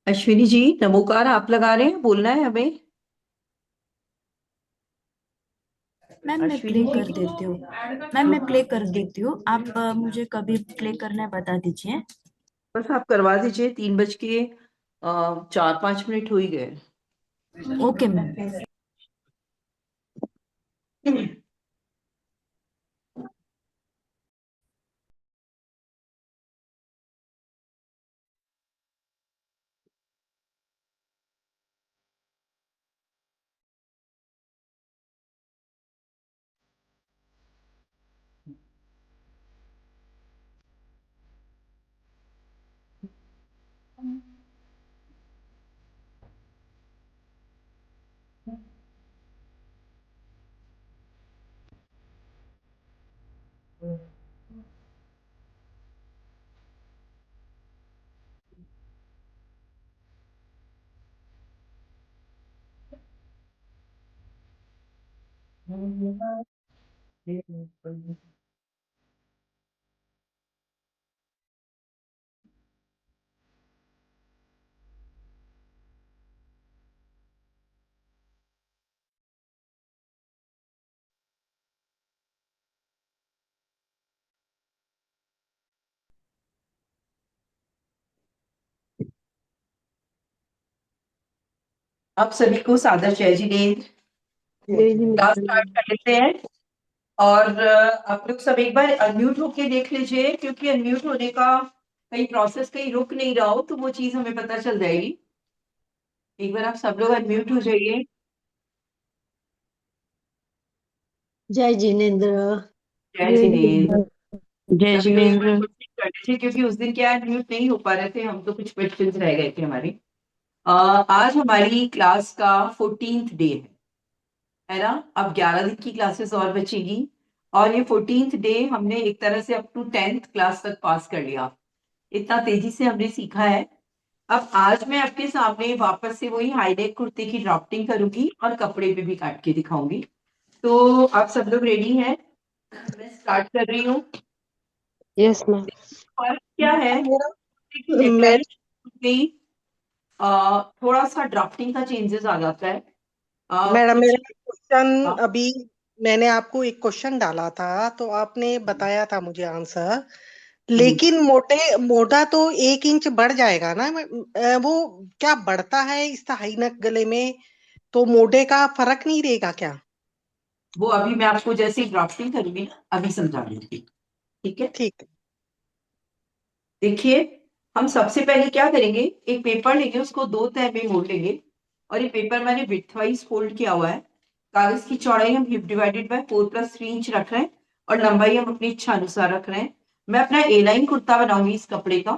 अश्विनी जी नमोकार, आप लगा रहे हैं, बोलना है हमें। मैम मैं प्ले अश्विनी जी। कर देती हूँ। मैम मैं प्ले कर देती हूँ, आप मुझे कभी प्ले करना है बता दीजिए। बस आप करवा दीजिए, 3 बज के 4-5 मिनट हो ही गए। Okay ma'am. आप सभी को सादर जय जिनेन्द्र। क्लास स्टार्ट कर लेते हैं। और आप लोग सब एक बार अनम्यूट होके देख लीजिए, क्योंकि अनम्यूट होने का कहीं प्रोसेस कहीं रुक नहीं रहा हो तो वो चीज हमें पता चल जाएगी। एक बार आप सब लोग अनम्यूट हो जाइए। जय जिनेन्द्र। जय जिनेन्द्र। सभी लोग एक बार कोशिश कर लीजिए, क्योंकि उस दिन क्या अनम्यूट नहीं हो पा रहे थे हम, तो कुछ क्वेश्चंस रह गए थे हमारे। आज हमारी क्लास का 14th डे है ना। अब 11 दिन की क्लासेस और बचेगी, और ये 14th डे हमने एक तरह से अप टू 10th क्लास तक पास कर लिया। इतना तेजी से हमने सीखा है। अब आज मैं आपके सामने वापस से वही हाईनेक कुर्ते की ड्राफ्टिंग करूंगी और कपड़े पे भी काट के दिखाऊंगी। तो आप सब लोग रेडी हैं? मैं स्टार्ट कर रही हूँ। Yes ma'am. फर्क क्या है मेरा कि नेकलाइन मैड गई, थोड़ा सा ड्राफ्टिंग का चेंजेस आ जाता है। मैडम, कुछ मेरा क्वेश्चन हाँ, अभी मैंने आपको एक क्वेश्चन डाला था तो आपने बताया था मुझे आंसर, हम्म, लेकिन मोटा तो 1 इंच बढ़ जाएगा ना। वो क्या बढ़ता है इस हाई नेक गले में, तो मोटे का फर्क नहीं रहेगा क्या? वो अभी मैं आपको जैसे ड्राफ्टिंग करूंगी ना अभी समझा दूंगी। ठीक है, ठीक है। देखिए। हम सबसे पहले क्या करेंगे, एक पेपर लेंगे, उसको दो तह में मोड़ लेंगे। और ये पेपर मैंने विड्थ वाइज फोल्ड किया हुआ है। कागज की चौड़ाई हम हिप डिवाइडेड बाय 4+3 इंच रख रहे हैं, और लंबाई हम अपनी इच्छा अनुसार रख रहे हैं। मैं अपना ए लाइन कुर्ता बनाऊंगी इस कपड़े का,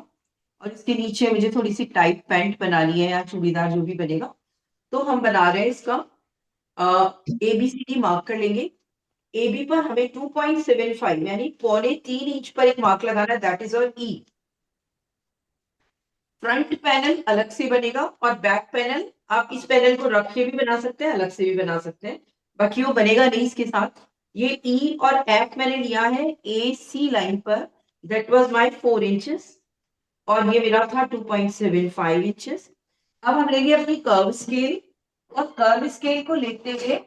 और इसके नीचे मुझे थोड़ी सी टाइट पैंट बनानी है या चूड़ीदार जो भी बनेगा। तो हम बना रहे हैं इसका A B C D mark कर लेंगे। ए बी पर हमें 2.75 यानी 3.25 इंच पर एक मार्क लगाना है, दैट इज और ई। फ्रंट पैनल अलग से बनेगा, और बैक पैनल आप इस पैनल को रख के भी बना सकते हैं, अलग से भी बना सकते हैं। बाकी वो बनेगा नहीं इसके साथ। ये ई और एफ मैंने लिया है ए सी लाइन पर, दैट वाज माय 4 इंचेस, और ये मेरा था 2.75 इंचेस। अब हम लेंगे अपनी कर्व स्केल, और कर्व स्केल को लेते हुए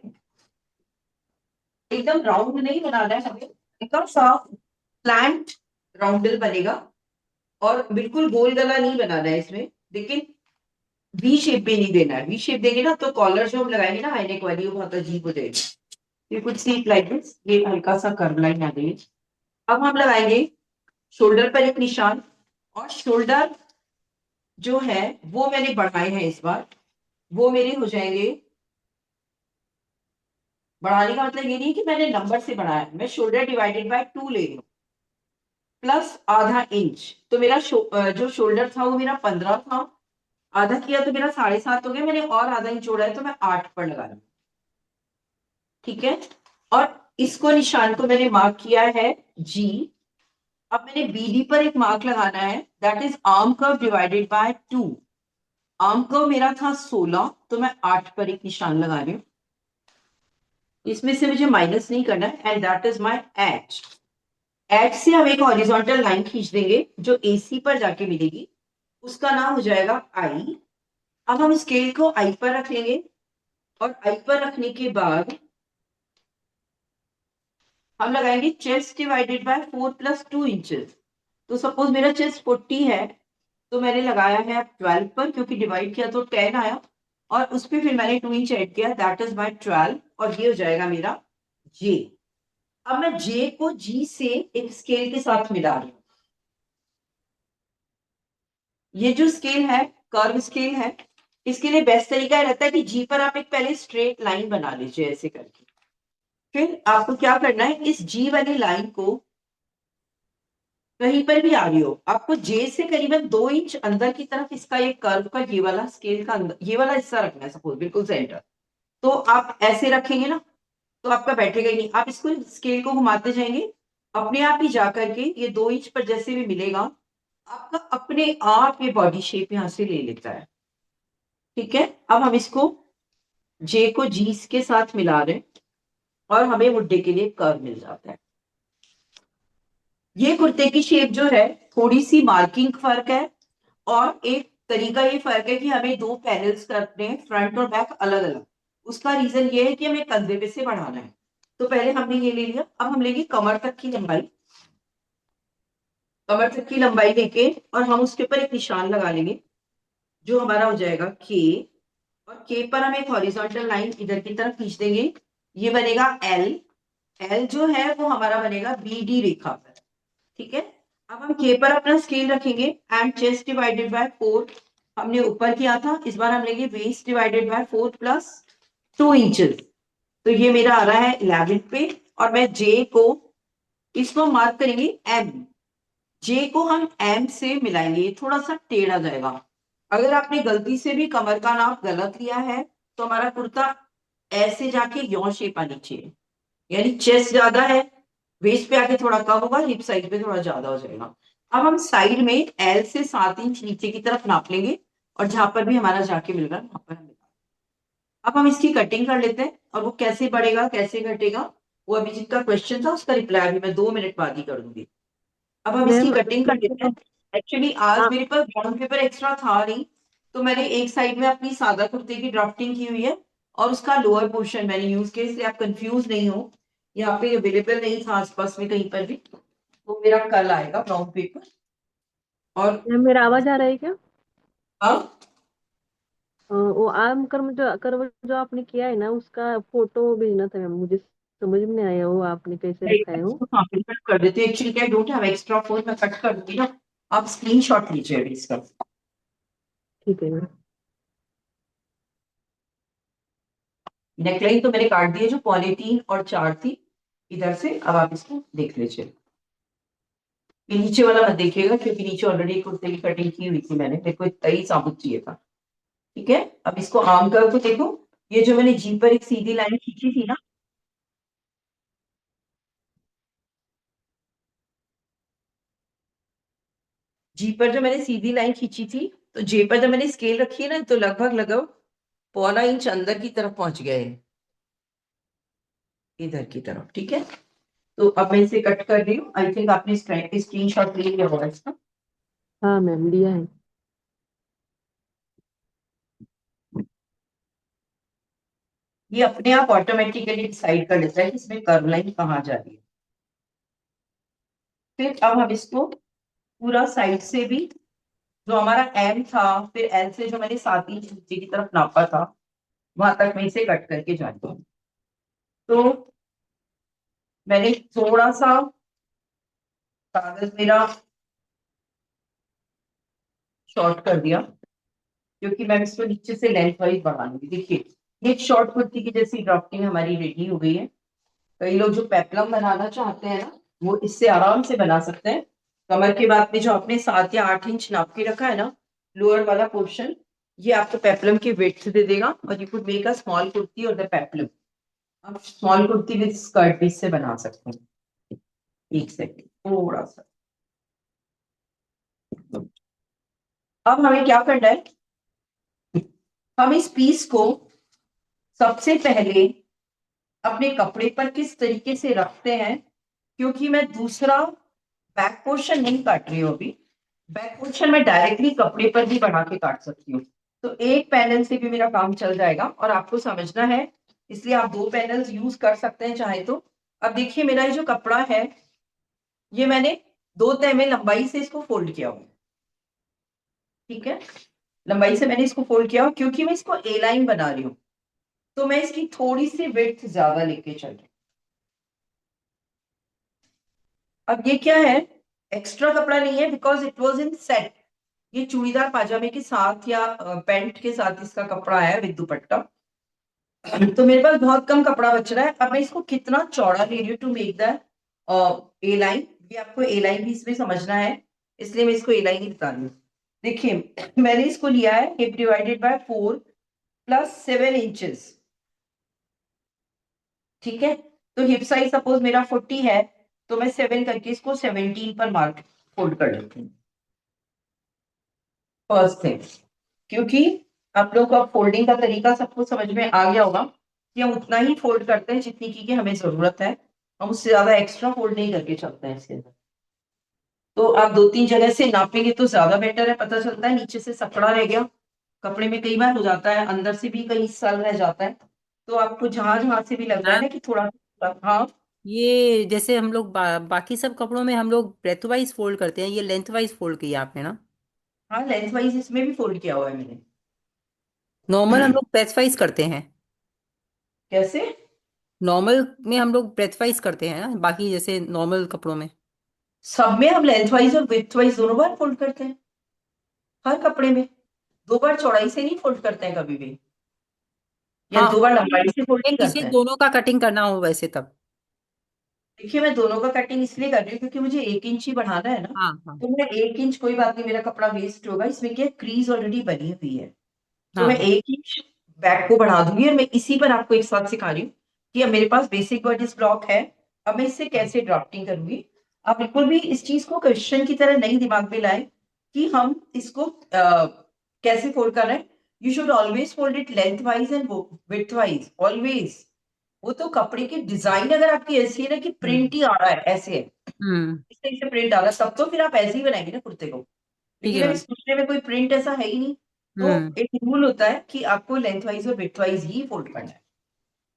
एकदम राउंड नहीं बनाना है हमें, एकदम साफ फ्लैट राउंडल बनेगा। और बिल्कुल गोल गला नहीं बनाना है इसमें, लेकिन वी शेप भी नहीं देना है। वी शेप देंगे ना तो कॉलर जो हम लगाएंगे ना हाईनेक वाली, वो बहुत अजीब हो जाएगी। ये कुछ सीट लाइक दिस, ये हल्का सा कर्व लाइन आ गई। अब हम लगाएंगे शोल्डर पर एक निशान, और शोल्डर जो है वो मैंने बढ़ाए हैं इस बार। वो मेरे हो जाएंगे, बढ़ाने का मतलब ये नहीं कि मैंने नंबर से बढ़ाया, मैं शोल्डर डिवाइडेड बाय 2 ले रही हूँ, प्लस आधा इंच। तो मेरा जो शोल्डर था वो मेरा 15 था, आधा किया तो मेरा 7.5 हो गया, मैंने और आधा इंच जोड़ा है तो मैं 8 पर लगा रहा हूँ। ठीक है, और इसको निशान को मैंने मार्क किया है जी। अब मैंने बीडी पर एक मार्क लगाना है, that is arm curve divided by 2। Arm curve मेरा था 16, तो मैं 8 पर एक निशान लगा रही हूँ। इसमें से मुझे माइनस नहीं करना है, and that is my H. H से हम एक हॉरिजॉन्टल लाइन खींच देंगे जो एसी पर जाके मिलेगी, उसका नाम हो जाएगा आई। अब हम स्केल को आई पर रख लेंगे, और आई पर रखने के बाद हम लगाएंगे चेस्ट डिवाइडेड बाय 4+2 इंचेस। तो सपोज मेरा चेस्ट 40 है, तो मैंने लगाया है 12 पर, क्योंकि डिवाइड किया तो 10 आया, और उस पर फिर मैंने 2 इंच ऐड किया, दैट इज माय 12, और ये हो जाएगा मेरा जे। अब मैं जे को जी से एक स्केल के साथ मिला रही हूँ। ये जो स्केल है कर्व स्केल है, इसके लिए बेस्ट तरीका रहता है कि जी पर आप एक पहले स्ट्रेट लाइन बना लीजिए ऐसे करके। फिर आपको क्या करना है, इस जी वाली लाइन को कहीं पर भी आ रही हो, आपको जे से करीबन 2 इंच अंदर की तरफ इसका ये कर्व का ये वाला स्केल का अंदर ये वाला हिस्सा रखना है, सपोज बिल्कुल सेंटर। तो आप ऐसे रखेंगे ना तो आपका बैठेगा ही नहीं, आप इसको स्केल को घुमाते जाएंगे, अपने आप ही जा करके ये 2 इंच पर जैसे भी मिलेगा, आपका अपने आप ये बॉडी शेप यहां से ले लेता है। ठीक है, अब हम इसको जे को जी के साथ मिला रहे हैं, और हमें मुड्डे के लिए कर्व मिल जाता है। ये कुर्ते की शेप जो है थोड़ी सी मार्किंग फर्क है, और एक तरीका ये फर्क है कि हमें दो पैनल्स करने हैं, फ्रंट और बैक अलग अलग। उसका रीजन ये है कि हमें कंधे पे से बढ़ाना है। तो पहले हमने ये ले लिया, अब हम लेंगे कमर तक की लंबाई। कमर तक की लंबाई लेके और हम उसके ऊपर एक निशान लगा लेंगे, जो हमारा हो जाएगा के। और के पर हम एक हॉरिजॉन्टल लाइन इधर की तरफ खींच देंगे, ये बनेगा एल। एल जो है वो हमारा बनेगा BD रेखा पर। ठीक है, अब हम के पर अपना स्केल रखेंगे एंड चेस्ट डिवाइडेड बाय 4 हमने ऊपर किया था, इस बार हम लेंगे waist divided by 4 plus 2 inches. तो ये मेरा आ रहा है 11 पे, और मैं जे को इसको मार्क करेंगे एम। जे को हम एम से मिलाएंगे, ये थोड़ा सा टेढ़ा जाएगा। अगर आपने गलती से भी कमर का नाप गलत लिया है तो हमारा कुर्ता ऐसे जाके यौ शेप आनी चाहिए, यानी चेस्ट ज्यादा है, वेस्ट पे आके थोड़ा कम होगा, हिप साइड पे थोड़ा ज्यादा हो जाएगा। अब हम साइड में एल से 7 इंच नीचे की तरफ नाप लेंगे, और जहां पर भी हमारा जाके मिल रहा है वहां पर हम अब हम इसकी कटिंग कर लेते हैं, और वो कैसे बढ़ेगा कैसे घटेगा वो अभिजीत का क्वेश्चन था, उसका रिप्लाई भी मैं 2 मिनट बाद ही कर दूंगी। अब हम इसकी मैम कटिंग कर लेते हैं। एक्चुअली आज हाँ मेरे पास बॉन्ड पेपर एक्स्ट्रा था नहीं, तो मैंने एक साइड में अपनी सादा कुर्ते की ड्राफ्टिंग की हुई है, और उसका लोअर पोर्शन मैंने यूज किया, इसलिए आप कंफ्यूज नहीं हो। यहाँ पे अवेलेबल नहीं था आसपास में कहीं पर भी, तो मेरा कल आएगा ब्राउन पेपर। और मैम, मेरा आवाज आ रहा है क्या? अब वो आम कर्म जो आपने किया है ना, उसका फोटो भेजना था मैम, मुझे समझ में नहीं आया वो आपने कैसे रखा है वो। कट कर देते हैं, actually I don't have extra phone, मैं कट कर दूंगी ना। आप स्क्रीनशॉट लीजिए अभी इसका। ठीक है मैम। नेकलाइन तो मैंने काट दी है जो 3.25 और 4 थी इधर से, अब आप इसको देख लीजिए। ये नीचे वाला मत देखिएगा, क्योंकि नीचे ऑलरेडी कुर्ते की कटिंग की हुई थी मैंने, मेरे को इतना ही साबुत चाहिए था। ठीक है, अब इसको आम करके देखो। ये जो मैंने जी पर एक सीधी लाइन खींची थी ना, जी पर जो मैंने सीधी लाइन खींची थी, तो जे पर जब मैंने स्केल रखी है ना, तो लगभग लगभग 1.25 इंच अंदर की तरफ पहुंच गए हैं, इधर की तरफ। ठीक है, तो अब मैं इसे कट कर रही हूँ। आई थिंक आपने स्क्रीन शॉट ले लिया होगा इसका। हाँ मैम, लिया है। ये अपने आप ऑटोमेटिकली डिसाइड कर लेता है कि इसमें कर्व लाइन कहाँ जा रही है। फिर अब हम इसको पूरा साइड से भी, जो हमारा एम था, फिर एल से जो मैंने 7 इंच नीचे की तरफ नापा था, वहां तक मैं इसे कट करके जाती हूँ। तो मैंने थोड़ा सा कागज मेरा शॉर्ट कर दिया, क्योंकि मैं इसको नीचे से लेंथ वाइज बढ़ा लूंगी। देखिए, ये एक शॉर्ट कुर्ती की जैसी ड्राफ्टिंग हमारी रेडी हो गई है। कई लोग जो पेपलम बनाना चाहते हैं ना, वो इससे आराम से बना सकते हैं। कमर के बाद में जो आपने 7 या 8 इंच नाप के रखा है ना, लोअर वाला पोर्शन, ये आपको पेपलम की विड्थ दे देगा, और you could make a small kurti और द पेपलम। आप स्मॉल कुर्ती विद स्कर्ट भी इससे बना सकते हैं। एक सेकंड, थोड़ा सा। अब हमें क्या करना है, हम इस पीस को सबसे पहले अपने कपड़े पर किस तरीके से रखते हैं, क्योंकि मैं दूसरा बैक पोर्शन नहीं काट रही हूँ अभी। बैक पोर्शन मैं डायरेक्टली कपड़े पर भी बढ़ा के काट सकती हूँ, तो एक पैनल से भी मेरा काम चल जाएगा, और आपको समझना है, इसलिए आप 2 पैनल्स यूज कर सकते हैं चाहे तो। अब देखिए, मेरा ये जो कपड़ा है, ये मैंने 2 तह में लंबाई से इसको फोल्ड किया हुआ है। ठीक है, लंबाई से मैंने इसको फोल्ड किया हुआ, क्योंकि मैं इसको ए लाइन बना रही हूँ, तो मैं इसकी थोड़ी सी विड्थ ज्यादा लेके चल रही हूँ। अब ये क्या है, एक्स्ट्रा कपड़ा नहीं है, because it was in set. ये चूड़ीदार पाजामे के साथ या पैंट के साथ इसका कपड़ा है विद दुपट्टा। तो मेरे पास बहुत कम कपड़ा बच रहा है। अब मैं इसको कितना चौड़ा ले रही हूँ to make the a line, ये आपको ए लाइन भी इसमें समझना है, इसलिए मैं इसको ए लाइन ही बता रही हूँ। देखिए, मैंने इसको लिया है hip divided by 4 plus 7 inches. ठीक है, तो हिप साइज सपोज मेरा 40 है, तो मैं 7 करके इसको 17 पर मार्क फोल्ड कर लेती हूँ। फर्स्ट थिंग, क्योंकि आप लोग को अब फोल्डिंग का तरीका सबको समझ में आ गया होगा कि हम उतना ही फोल्ड करते हैं जितनी की हमें जरूरत है, हम उससे ज्यादा एक्स्ट्रा फोल्ड नहीं करके चलते हैं इसके अंदर। तो आप 2-3 जगह से नापेंगे तो ज्यादा बेटर है, पता चलता है नीचे से सकड़ा रह गया। कपड़े में कई बार हो जाता है, अंदर से भी कहीं सल रह जाता है, तो आपको जहां जहां से भी लग रहा है ना मैम, कि थोड़ा, हाँ। ये जैसे हम लोग बाकी सब कपड़ों में हम लोग ब्रेथ वाइज फोल्ड करते हैं, ये लेंथ वाइज फोल्ड किया आपने ना? हाँ, लेंथ वाइज इसमें भी फोल्ड किया हुआ है नॉर्मल हम मैंने। लोग ब्रेथ वाइज करते हैं। कैसे? नॉर्मल में हम लोग ब्रेथ वाइज करते हैं ना, बाकी जैसे नॉर्मल कपड़ों में। सब में हम लेंथ वाइज और विड्थ वाइज दोनों बार फोल्ड करते हैं, हर कपड़े में। दो बार चौड़ाई से नहीं फोल्ड करते हैं कभी भी, या हाँ, दो बार लंबाई से फोल्ड नहीं जिसे करते हैं। दोनों का कटिंग करना हो वैसे तब। देखिए मैं दोनों का कटिंग इसलिए कर रही हूँ क्योंकि मुझे 1 इंच ही बढ़ाना है ना। हाँ हाँ तो मैं 1 इंच, कोई बात नहीं, मेरा कपड़ा वेस्ट होगा, इसमें क्या क्रीज ऑलरेडी बनी हुई है। तो मैं हाँ। 1 इंच बैक को बढ़ा दूंगी, और मैं इसी पर आपको एक साथ सिखा रही हूँ कि अब मेरे पास बेसिक बॉडीज ब्लॉक है। अब मैं इससे कैसे ड्राफ्टिंग करूंगी। आप बिल्कुल भी इस चीज को क्वेश्चन की तरह नहीं दिमाग में लाए कि हम इसको कैसे फोल्ड कर रहे हैं। You should always fold it length wise and width wise, always. वो तो कपड़े की डिजाइन अगर आपकी ऐसी है ना कि हम्म प्रिंट ही आ रहा है, ऐसे है, हम्म। इस तरीके से प्रिंट आ रहा है, तब तो फिर आप ऐसे ही बनाएंगे ना कुर्ते को। ठीक लेकिन है अब मैम। इस कुर्ते में कोई प्रिंट ऐसा है ही नहीं। तो हम्म एक रूल होता है कि आपको लेंथ वाइज और विड्थ वाइज ही फोल्ड करना है।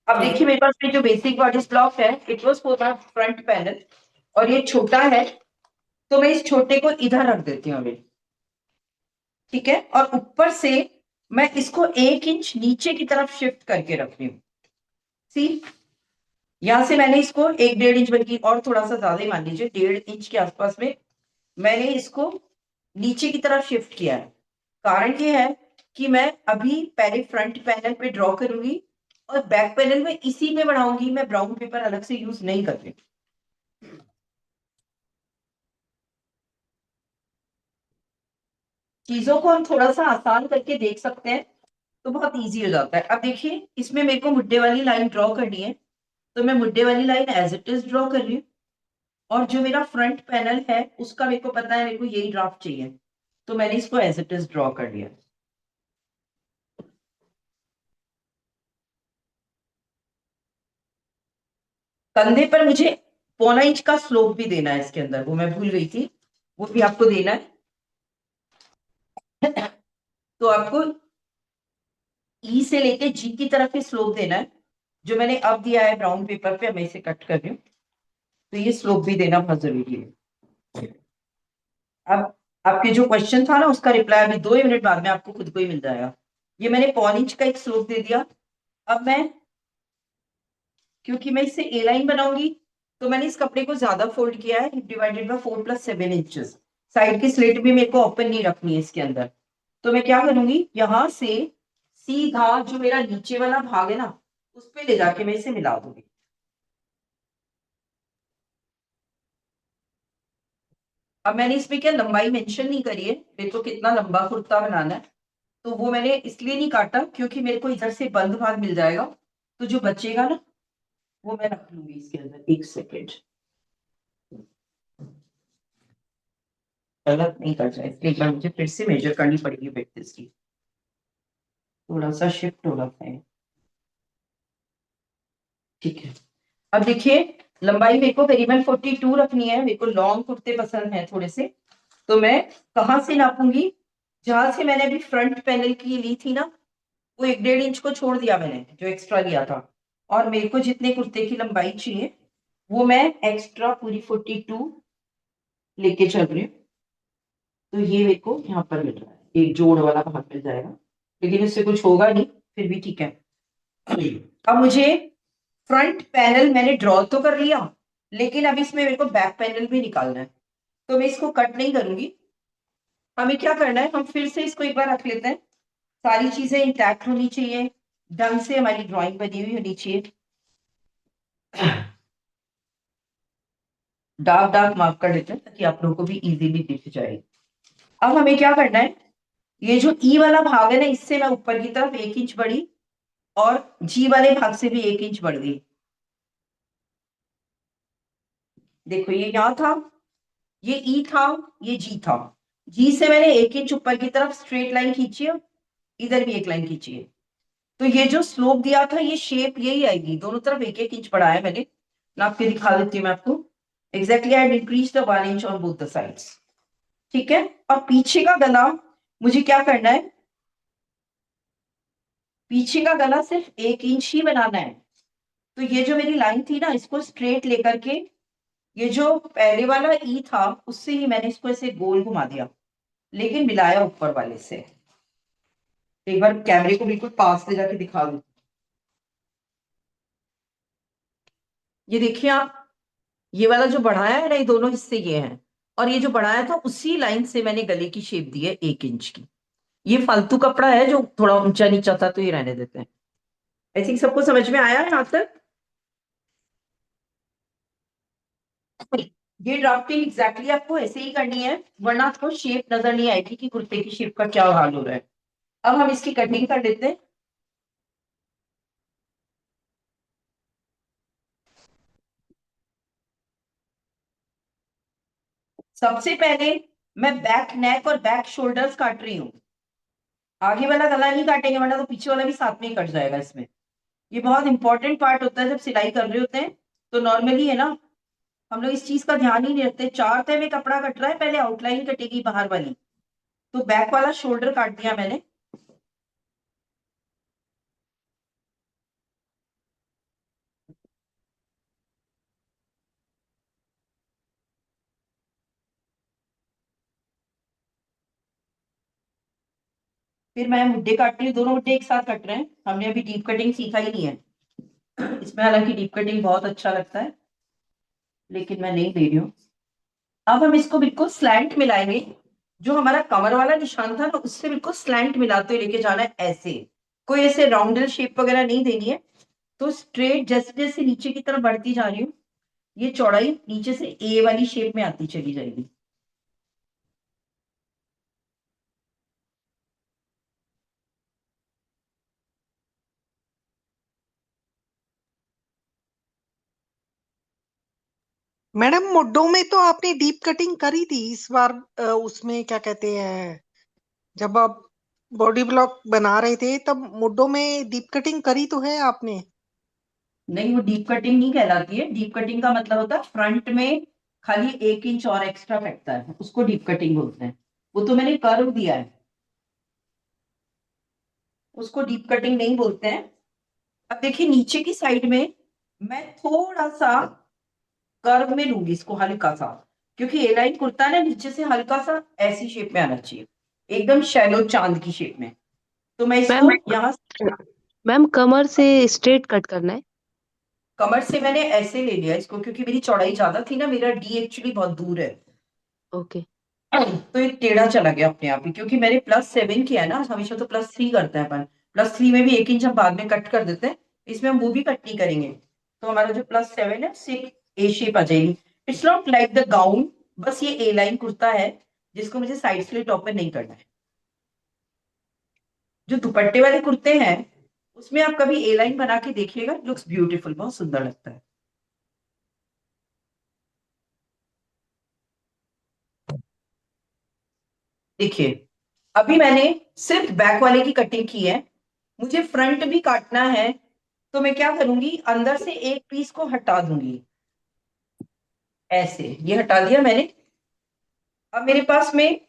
अब ठीक देखिए मेरे पास में जो बेसिक बॉडी ब्लॉक है, it was for my front panel, और ये छोटा है, तो मैं इस छोटे को इधर रख देती हूँ अभी। ठीक है, और ऊपर से मैं इसको 1 इंच नीचे की तरफ शिफ्ट करके रख रही हूँ। सी, यहां से मैंने इसको 1 1.5 इंच, बल्कि और थोड़ा सा ज्यादा ही मान लीजिए, 1.5 इंच के आसपास में मैंने इसको नीचे की तरफ शिफ्ट किया है। कारण ये है कि मैं अभी पहले फ्रंट पैनल पे ड्रॉ करूंगी, और बैक पैनल में इसी में बढ़ाऊंगी। मैं ब्राउन पेपर अलग से यूज नहीं कर रही। चीजों को हम थोड़ा सा आसान करके देख सकते हैं, तो बहुत इजी हो जाता है। अब देखिए इसमें मेरे को मुड्डे वाली लाइन ड्रॉ करनी है, तो मैं मुड्डे वाली line as it is draw कर रही हूँ। और जो मेरा फ्रंट पैनल है उसका मेरे को पता है, मेरे को यही ड्राफ्ट चाहिए, तो मैंने इसको एज इट इज ड्रॉ कर लिया। कंधे पर मुझे 1/4 इंच का स्लोप भी देना है इसके अंदर, वो मैं भूल गई थी, वो भी आपको देना है। तो आपको ई से लेके जी की तरफ ही स्लोप देना है, जो मैंने अब दिया है ब्राउन पेपर पे। अब मैं इसे कट कर रही हूँ, तो ये स्लोप भी देना बहुत जरूरी है। अब आपके जो क्वेश्चन था ना, उसका रिप्लाई अभी 2 ही मिनट बाद में आपको खुद को ही मिल जाएगा। ये मैंने 1/4 इंच का एक स्लोप दे दिया। अब मैं, क्योंकि मैं इससे ए लाइन बनाऊंगी, तो मैंने इस कपड़े को ज्यादा फोल्ड किया है, डिवाइडेड बाय 4 + 7 इंचेस। साइड की स्लिट भी मेरे को ओपन नहीं रखनी है इसके अंदर। तो मैं क्या करूंगी, यहां से सीधा जो मेरा नीचे वाला भाग है ना, उस पे ले जाके मैं इसे मिला दूंगी। अब मैंने इसमें क्या लंबाई मेंशन नहीं करी है, मेरे को कितना लंबा कुर्ता बनाना है, तो वो मैंने इसलिए नहीं काटा क्योंकि मेरे को इधर से बंद भाग मिल जाएगा। तो जो बचेगा ना, वो मैं रख लूंगी इसके अंदर। 1 सेकेंड, गलत नहीं कर जाए इसलिए एक बार मुझे फिर से मेजर करनी पड़ेगी विड्थ इसकी। थोड़ा सा शिफ्ट हो रहा है। ठीक है, अब देखिए लंबाई मेरे को करीबन 42 रखनी है। मेरे को लॉन्ग कुर्ते पसंद है थोड़े से। तो मैं कहाँ से नापूंगी, जहां से मैंने अभी फ्रंट पैनल की ली थी ना, वो 1 1.5 इंच को छोड़ दिया मैंने, जो एक्स्ट्रा लिया था। और मेरे को जितने कुर्ते की लंबाई चाहिए, वो मैं एक्स्ट्रा पूरी 42 लेके चल रही हूँ। तो ये मेरे को यहाँ पर मिल रहा है, एक जोड़ वाला भाग मिल जाएगा, लेकिन इससे कुछ होगा नहीं, फिर भी ठीक है। अब मुझे फ्रंट पैनल मैंने ड्रॉ तो कर लिया, लेकिन अब इसमें मेरे को बैक पैनल भी निकालना है। तो मैं इसको कट नहीं करूंगी। हमें क्या करना है, हम फिर से इसको एक बार रख लेते हैं। सारी चीजें इंटैक्ट होनी चाहिए, ढंग से हमारी ड्राइंग बनी हुई होनी चाहिए। डार्क डार्क मार्क कर लेते हैं ताकि आप लोगों को भी इजीली दिख जाए। अब हमें क्या करना है, ये जो ई वाला भाग है ना, इससे मैं ऊपर की तरफ 1 इंच बढ़ी, और जी वाले भाग से भी 1 इंच बढ़ गई। देखो ये यहाँ था, ये ई था, ये जी था। जी से मैंने 1 इंच ऊपर की तरफ स्ट्रेट लाइन खींची है, इधर भी एक लाइन खींची है। तो ये जो स्लोप दिया था, ये शेप यही आएगी। दोनों तरफ 1 1 इंच बढ़ाया मैंने, नाप के दिखा देती हूँ मैं आपको। Exactly I increase the 1 inch on both the sides. ठीक है, और पीछे का गला मुझे क्या करना है, पीछे का गला सिर्फ 1 इंच ही बनाना है। तो ये जो मेरी लाइन थी ना, इसको स्ट्रेट लेकर के, ये जो पहले वाला ई था उससे ही मैंने इसको ऐसे गोल घुमा दिया, लेकिन मिलाया ऊपर वाले से। एक बार कैमरे को बिल्कुल पास ले जाके दिखा दूं। ये देखिए आप, ये वाला जो बढ़ाया है ना, ये दोनों हिस्से ये हैं, और ये जो बढ़ाया था उसी लाइन से मैंने गले की शेप दी है 1 इंच की। ये फालतू कपड़ा है जो थोड़ा ऊंचा नीचा था, तो ये रहने देते हैं। आई थिंक सबको समझ में आया है यहाँ तक। ये ड्राफ्टिंग एग्जैक्टली आपको ऐसे ही करनी है, वरना आपको शेप नजर नहीं आएगी कि कुर्ते की शेप का क्या हाल हो रहा है। अब हम इसकी कटिंग कर लेते हैं। सबसे पहले मैं बैक नेक और बैक शोल्डर्स काट रही हूँ। आगे वाला गला नहीं काटेंगे, वरना तो पीछे वाला भी साथ में ही कट जाएगा इसमें। ये बहुत इंपॉर्टेंट पार्ट होता है जब सिलाई कर रहे होते हैं। तो नॉर्मली है ना, हम लोग इस चीज का ध्यान ही नहीं रखते। 4 तह में कपड़ा कट रहा है, पहले आउटलाइन कटेगी बाहर वाली। तो बैक वाला शोल्डर काट दिया मैंने। फिर मैं मुड्डे काट रही हूँ, दोनों मुड्डे एक साथ कट रहे हैं। हमने अभी डीप कटिंग सीखा ही नहीं है इसमें, हालांकि डीप कटिंग बहुत अच्छा लगता है, लेकिन मैं नहीं दे रही हूँ। अब हम इसको बिल्कुल स्लैंट मिलाएंगे। जो हमारा कमर वाला निशान था ना, उससे बिल्कुल स्लैंट मिलाते हुए लेके जाना है ऐसे। कोई ऐसे राउंडल शेप वगैरह नहीं देनी है। तो स्ट्रेट जैसे जैसे नीचे की तरफ बढ़ती जा रही हूँ, ये चौड़ाई नीचे से ए वाली शेप में आती चली जाएगी। मैडम मुड्डों में तो आपने डीप कटिंग करी थी इस बार, उसमें क्या कहते हैं, जब आप बॉडी ब्लॉक बना रहे थे तब मुड्डों में डीप कटिंग करी तो है आपने? नहीं, वो डीप कटिंग नहीं कहलाती है। डीप कटिंग का मतलब होता है फ्रंट में खाली 1 इंच और एक्स्ट्रा फेंकता है, उसको डीप कटिंग बोलते हैं। वो तो मैंने कर्व दिया है, उसको डीप कटिंग नहीं बोलते हैं। अब देखिए नीचे की साइड में मैं थोड़ा सा कर्व में लूंगी इसको, हल्का सा। क्योंकि ए लाइन कुर्ता है ना, नीचे से हल्का सा ऐसी शेप में आना चाहिए, एकदम शैलो चांद की शेप में। तो मैं मैम इसको यहाँ मैम कमर से स्ट्रेट कट करना है? कमर से मैंने ऐसे ले लिया इसको, क्योंकि मेरी चौड़ाई ज्यादा थी ना, मेरा डी एक्चुअली बहुत दूर है। ओके। तो ये टेढ़ा चला गया अपने आप ही, क्योंकि मैंने +7 किया है ना। हमेशा तो +3 करते हैं अपन। +3 में भी 1 इंच हम बाद में कट कर देते हैं। इसमें हम वो भी कट नहीं करेंगे। तो हमारा जो +7 है, सिर्फ ए शेप आ जाएगी। It's not like the gown, बस ये ए लाइन कुर्ता है, जिसको मुझे साइड स्लिट टॉप में नहीं करना है। जो दुपट्टे वाले कुर्ते हैं, उसमें आप कभी ए लाइन बना के देखिएगा, लुक्स ब्यूटीफुल, बहुत सुंदर लगता है। देखिए, अभी मैंने सिर्फ बैक वाले की कटिंग की है। मुझे फ्रंट भी काटना है। तो मैं क्या करूंगी, अंदर से एक पीस को हटा दूंगी ऐसे। ये हटा दिया मैंने। अब मेरे पास में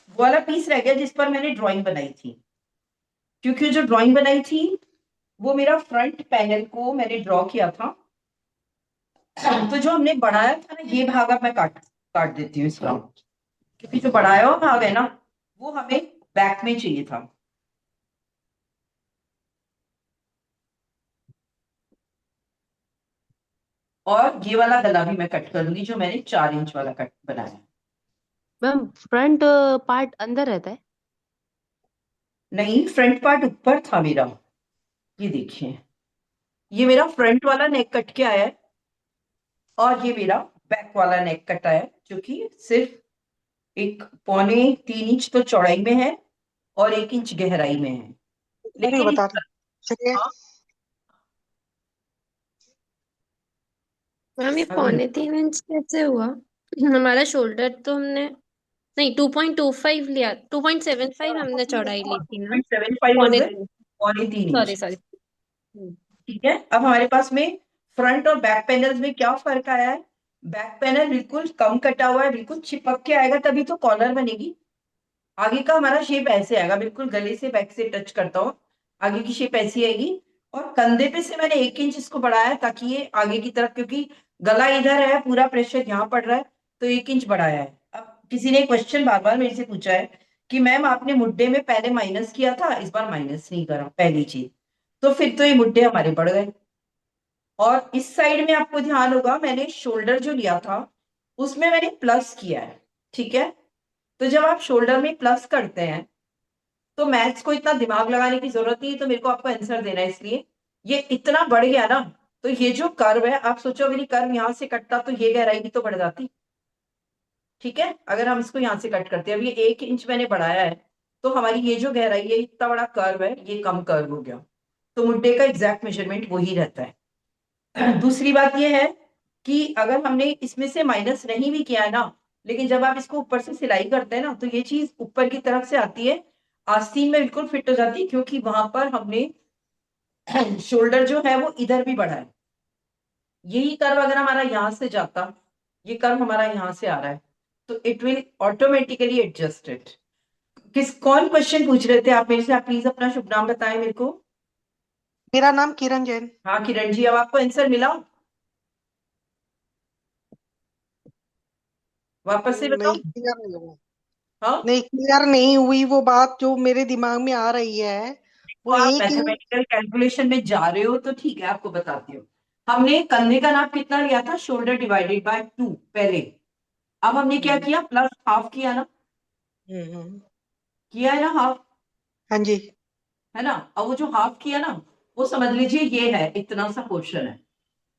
वो वाला पीस रह गया जिस पर मैंने ड्राइंग बनाई थी। क्योंकि जो ड्राइंग बनाई थी, वो मेरा फ्रंट पैनल को मैंने ड्रॉ किया था। तो जो हमने बढ़ाया था ना, ये भाग अब मैं काट काट देती हूँ इसका। क्योंकि जो बढ़ाया हुआ भाग है ना, वो हमें बैक में चाहिए था। और ये वाला गला भी मैं कट कर लूंगी, जो मैंने 4 इंच वाला कट बनाया है। मैम फ्रंट पार्ट अंदर रहता है? नहीं, फ्रंट पार्ट ऊपर था मेरा। ये देखिए, ये मेरा फ्रंट वाला नेक कट के आया है, और ये मेरा बैक वाला नेक कट आया है, जो कि सिर्फ एक 2.75 इंच तो चौड़ाई में है, और 1 इंच गहराई में है। अरे लेकिन बता रही, चलिए। हाँ, मैम ये अभी 3.25 इंच कैसे हुआ? हमारा शोल्डर तो हमने नहीं 2.25 लिया, 2.75 हमने चौड़ाई ली थी ना। 2.75 पौने होता है, तीन 3.25 इंच। Sorry sorry. ठीक है, अब हमारे पास में फ्रंट और बैक पैनल्स में क्या फर्क आया है। बैक पैनल बिल्कुल कम कटा हुआ है, बिल्कुल चिपक के आएगा, तभी तो कॉलर बनेगी। आगे का हमारा शेप ऐसे आएगा, बिल्कुल गले से बैक से टच करता हो, आगे की शेप ऐसी आएगी। और कंधे पे से मैंने 1 इंच इसको बढ़ाया, ताकि ये आगे की तरफ, क्योंकि गला इधर है, पूरा प्रेशर यहाँ पड़ रहा है, तो 1 इंच बढ़ाया है। अब किसी ने क्वेश्चन बार बार मेरे से पूछा है कि मैम आपने मुड्डे में पहले माइनस किया था, इस बार माइनस नहीं करा, पहली चीज। तो फिर तो ये मुड्डे हमारे बढ़ गए। और इस साइड में आपको ध्यान होगा मैंने शोल्डर जो लिया था उसमें मैंने प्लस किया है, ठीक है। तो जब आप शोल्डर में प्लस करते हैं तो मैथ्स को इतना दिमाग लगाने की जरूरत नहीं है, तो मेरे को आपको आंसर देना है, इसलिए ये इतना बढ़ गया ना, तो ये जो कर्व है आप सोचो अगर ये कर्व यहां से कटता तो ये गहराई भी तो बढ़ जाती, ठीक है। अगर हम इसको यहां से कट करते हैं, अब ये 1 इंच मैंने बढ़ाया है, तो हमारी ये जो गहराई है इतना बड़ा कर्व है, ये कम कर्व हो गया, तो मुड्डे का एग्जैक्ट मेजरमेंट वही रहता है। दूसरी बात ये है कि अगर हमने इसमें से माइनस नहीं भी किया है ना, लेकिन जब आप इसको ऊपर से सिलाई करते हैं ना तो ये चीज ऊपर की तरफ से आती है, आस्तीन में बिल्कुल फिट हो जाती है, क्योंकि वहां पर हमने शोल्डर जो है वो इधर भी बढ़ा है। यही कर्व अगर हमारा यहां से जाता, ये कर्व हमारा यहां से आ रहा है, तो it will automatically adjust it. कौन क्वेश्चन पूछ रहे थे आप मेरे से? आप प्लीज अपना शुभ नाम बताएं मेरे को। मेरा नाम किरण जैन। हाँ किरण जी, अब आपको आंसर मिला? वापस से बताओ। नहीं क्लियर नहीं हुआ। हाँ, नहीं क्लियर नहीं हुई वो बात जो मेरे दिमाग में आ रही है। तो वो आप 1 इंच। मैथमेटिकल कैलकुलेशन में जा रहे हो तो ठीक है, आपको बताती हूँ। हमने कंधे का नाप कितना लिया था? शोल्डर डिवाइडेड बाय 2 पहले। अब हमने क्या हम्म, किया? प्लस हाफ किया ना, हम्म। किया है ना हाफ, हाँ जी। है ना। अब वो जो हाफ किया ना, वो समझ लीजिए ये है, इतना सा पोर्शन है।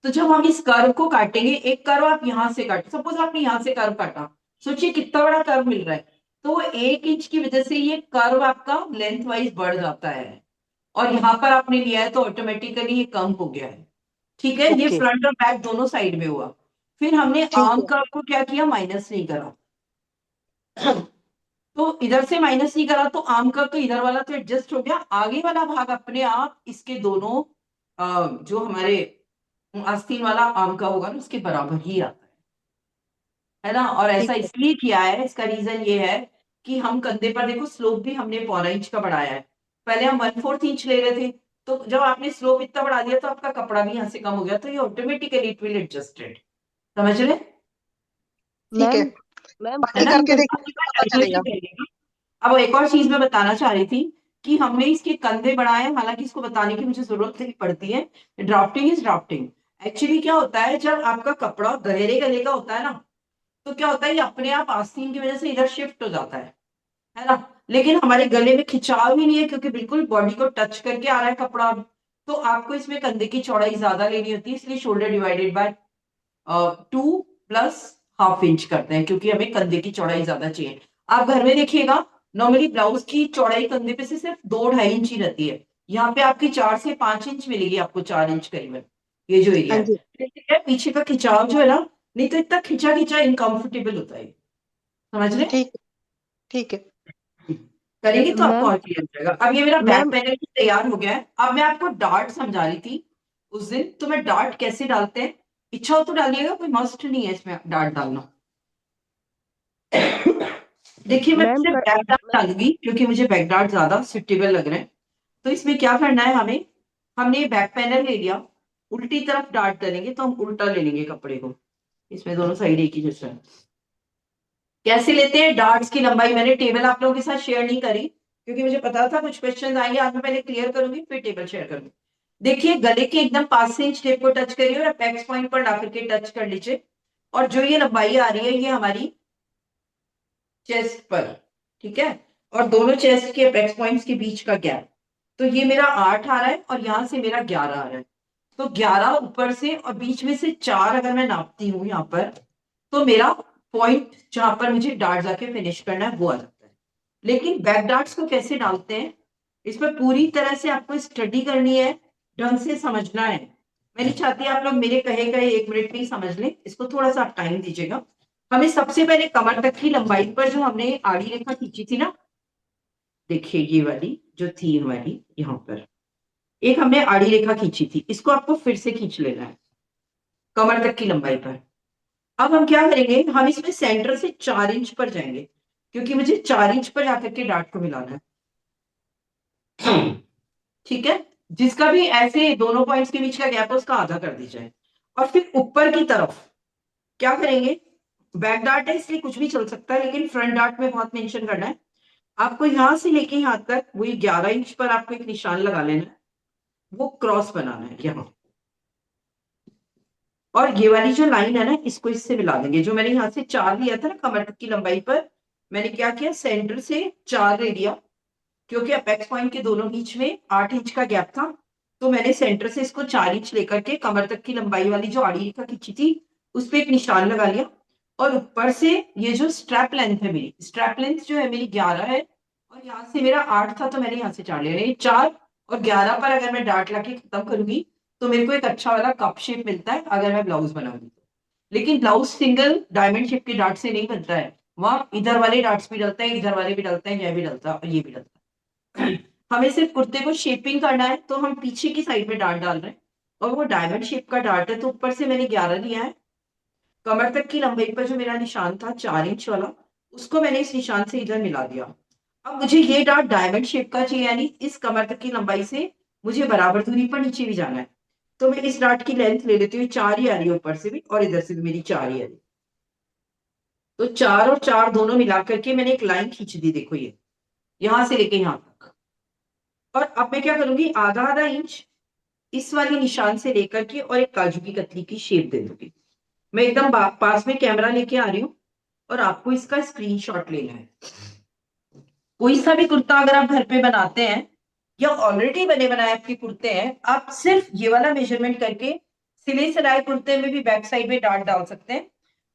तो जब हम इस कर्व को काटेंगे, एक कर्व आप यहां से काट, सपोज आपने यहां से कर्व काटा, सोचिए कितना बड़ा कर्व मिल रहा है। तो वो 1 इंच की वजह से ये कर्व आपका लेंथ वाइज बढ़ जाता है, और यहाँ पर आपने लिया है तो ऑटोमेटिकली ये कम हो गया है, ठीक है। ये ओके। फ्रंट और बैक दोनों साइड में हुआ। फिर हमने ठीक आर्म है। कर्व को क्या किया? माइनस नहीं करा। तो इधर से माइनस नहीं करा तो आर्म कर्व तो इधर वाला तो एडजस्ट हो गया, आगे वाला भाग अपने आप इसके दोनों जो हमारे आस्तीन वाला आर्म का होगा ना उसके बराबर ही आता है ना। और ठीक ऐसा है। इसलिए किया है, इसका रीजन ये है कि हम कंधे पर देखो स्लोप भी हमने 1/4 इंच का बढ़ाया है। पहले हम 1/4 इंच ले रहे थे, तो जब आपने स्लोप इतना बढ़ा दिया तो आपका कपड़ा भी यहाँ से कम हो गया, तो ये ऑटोमेटिकली इट विल एडजस्टेड। समझ रहे? ठीक है। मैम मैम है बाकी ना। करके अब देखेंगे इसका तो पता कैलकुलेशन चलेगा। करेंगे। अब एक और चीज मैं बताना चाह रही थी कि हमने इसके कंधे बढ़ाए, हालांकि इसको बताने की मुझे जरूरत नहीं पड़ती है। Drafting is drafting. एक्चुअली क्या होता है, जब आपका कपड़ा गहरे गले का होता है ना, तो क्या होता है ये अपने आप आस्तीन की वजह से इधर शिफ्ट हो जाता है ना। लेकिन हमारे गले में खिंचाव ही नहीं है, क्योंकि बिल्कुल बॉडी को टच करके आ रहा है कपड़ा अब। तो आपको इसमें कंधे की चौड़ाई ज्यादा लेनी होती है, इसलिए shoulder divided by 2 plus half inch करते हैं, क्योंकि हमें कंधे की चौड़ाई ज्यादा चाहिए। आप घर में देखिएगा, नॉर्मली ब्लाउज की चौड़ाई कंधे पे से सिर्फ 2-2.5 इंच ही रहती है। यहाँ पे आपकी 4 से 5 इंच मिलेगी, आपको 4 इंच करीबन, ये जो एरिया हाँ है। जी। लेकिन यार पीछे का खिंचाव जो है ना, नहीं तो इतना खिंचा खिंचा इनकम्फर्टेबल होता है, समझ रहे? ठीक। ठीक है। करेंगे तो आपको मैम और क्लियर हो जाएगा। अब ये मेरा बैक मैम पैनल भी तैयार हो गया है। अब मैं आपको डार्ट समझा रही थी उस दिन, तो मैं डार्ट कैसे डालते हैं, इच्छा हो तो डालिएगा, कोई मस्ट नहीं है इसमें डार्ट डालना। देखिए मैं मैम सिर्फ कर, बैक डार्ट मैम डालूंगी, क्योंकि मुझे बैक डार्ट ज्यादा सुटेबल लग रहे हैं। तो इसमें क्या करना है हमें, हमने बैक पैनल ले लिया, उल्टी तरफ डार्ट करेंगे तो हम उल्टा ले लेंगे कपड़े को, इसमें दोनों साइड एक ही जैसा है। कैसे लेते हैं डार्ट्स की लंबाई, मैंने टेबल आप लोगों के साथ शेयर नहीं करी, क्योंकि मुझे पता था कुछ क्वेश्चन आएंगे। आज मैं पहले क्लियर करूंगी फिर टेबल शेयर करूंगी। देखिए गले के एकदम पास से इंच टेप को टच करिए और अपेक्स पॉइंट पर ला करके टच कर लीजिए, और जो ये लंबाई आ रही है ये हमारी चेस्ट पर, ठीक है। और दोनों चेस्ट के अपेक्स पॉइंट्स के बीच का गैप, तो ये मेरा 8 आ रहा है और यहां से मेरा 11 आ रहा है। तो 11 ऊपर से और बीच में से 4 अगर मैं नापती हूँ यहाँ पर, तो मेरा पॉइंट जहां पर मुझे डार्ट जाके फिनिश करना है वो आ जाता है। लेकिन बैक डार्ट्स को कैसे डालते हैं, इसमें पूरी तरह से आपको स्टडी करनी है, ढंग से समझना है। मैं नहीं चाहती आप लोग मेरे कहे कहे 1 मिनट में ही समझ लें, इसको थोड़ा सा आप टाइम दीजिएगा। हमें सबसे पहले कमर तक की लंबाई पर जो हमने आड़ी रेखा खींची थी ना, देखिए ये वाली जो थी हमारी यहाँ पर, एक हमने आड़ी रेखा खींची थी, इसको आपको फिर से खींच लेना है कमर तक की लंबाई पर। अब हम क्या करेंगे, हम इसमें सेंटर से 4 इंच पर जाएंगे, क्योंकि मुझे 4 इंच पर जाकर के डार्ट को मिलाना है, ठीक है। जिसका भी ऐसे दोनों पॉइंट्स के बीच का गैप है उसका आधा कर दीजिए। और फिर ऊपर की तरफ क्या करेंगे, बैक डार्ट है इसलिए कुछ भी चल सकता है, लेकिन फ्रंट डार्ट में बहुत मेंशन करना है। आपको यहां से लेके यहां तक वही 11 इंच पर आपको एक निशान लगा लेना है, वो क्रॉस बनाना है यहाँ, और ये वाली जो लाइन है ना, इसको इससे मिला देंगे। जो मैंने यहाँ से 4 लिया था ना कमर तक की लंबाई पर, मैंने क्या किया, सेंटर से 4 ले लिया, क्योंकि अपेक्स पॉइंट के दोनों बीच में 8 इंच का गैप था। तो मैंने सेंटर से इसको 4 इंच लेकर के कमर तक की लंबाई वाली जो आड़ी रेखा खींची थी उस पर एक निशान लगा लिया। और ऊपर से ये जो स्ट्रैप लेंथ है, मेरी स्ट्रैप लेंथ जो है मेरी 11 है, और यहाँ से मेरा 8 था, तो मैंने यहाँ से 4 लिया। यानी 4 और 11 पर अगर मैं डार्ट लाके खत्म करूंगी तो मेरे को एक अच्छा वाला कप शेप मिलता है अगर मैं ब्लाउज बनाऊंगी तो। लेकिन ब्लाउज सिंगल डायमंड शेप के डार्ट से नहीं बनता है, वहां इधर वाले डार्ट्स भी डलते हैं, इधर वाले भी डलते हैं, ये भी डलता है और ये भी डलता है। हमें सिर्फ कुर्ते को शेपिंग करना है, तो हम पीछे की साइड में डार्ट डाल रहे हैं, और वो डायमंड शेप का डार्ट है, तो ऊपर से मैंने 11 लिया है। कमर तक की लंबाई पर जो मेरा निशान था 4 इंच वाला, उसको मैंने इस निशान से इधर मिला दिया। अब मुझे ये डार्ट डायमंड शेप का चाहिए, यानी इस कमर तक की लंबाई से मुझे बराबर दूरी पर नीचे भी जाना है। तो मैं इस डार्ट की लेंथ ले लेती हूँ, 4 ही आ रही है ऊपर से भी और इधर से भी मेरी 4 ही आ रही है। तो 4 और 4 दोनों मिला करके मैंने एक लाइन खींच दी, देखो ये यहां से लेके यहां तक। और अब मैं क्या करूंगी, आधा आधा इंच इस वाली निशान से लेकर के और एक काजू की कतली की शेप दे दूंगी। मैं एकदम पास में कैमरा लेके आ रही हूँ और आपको इसका स्क्रीनशॉट लेना है। कोई सा भी कुर्ता अगर आप घर पे बनाते हैं या ऑलरेडी बने बनाए आपके कुर्ते हैं, आप सिर्फ ये वाला मेजरमेंट करके सिले सिलाए कुर्ते में भी बैक साइड में डार्ट डाल सकते हैं।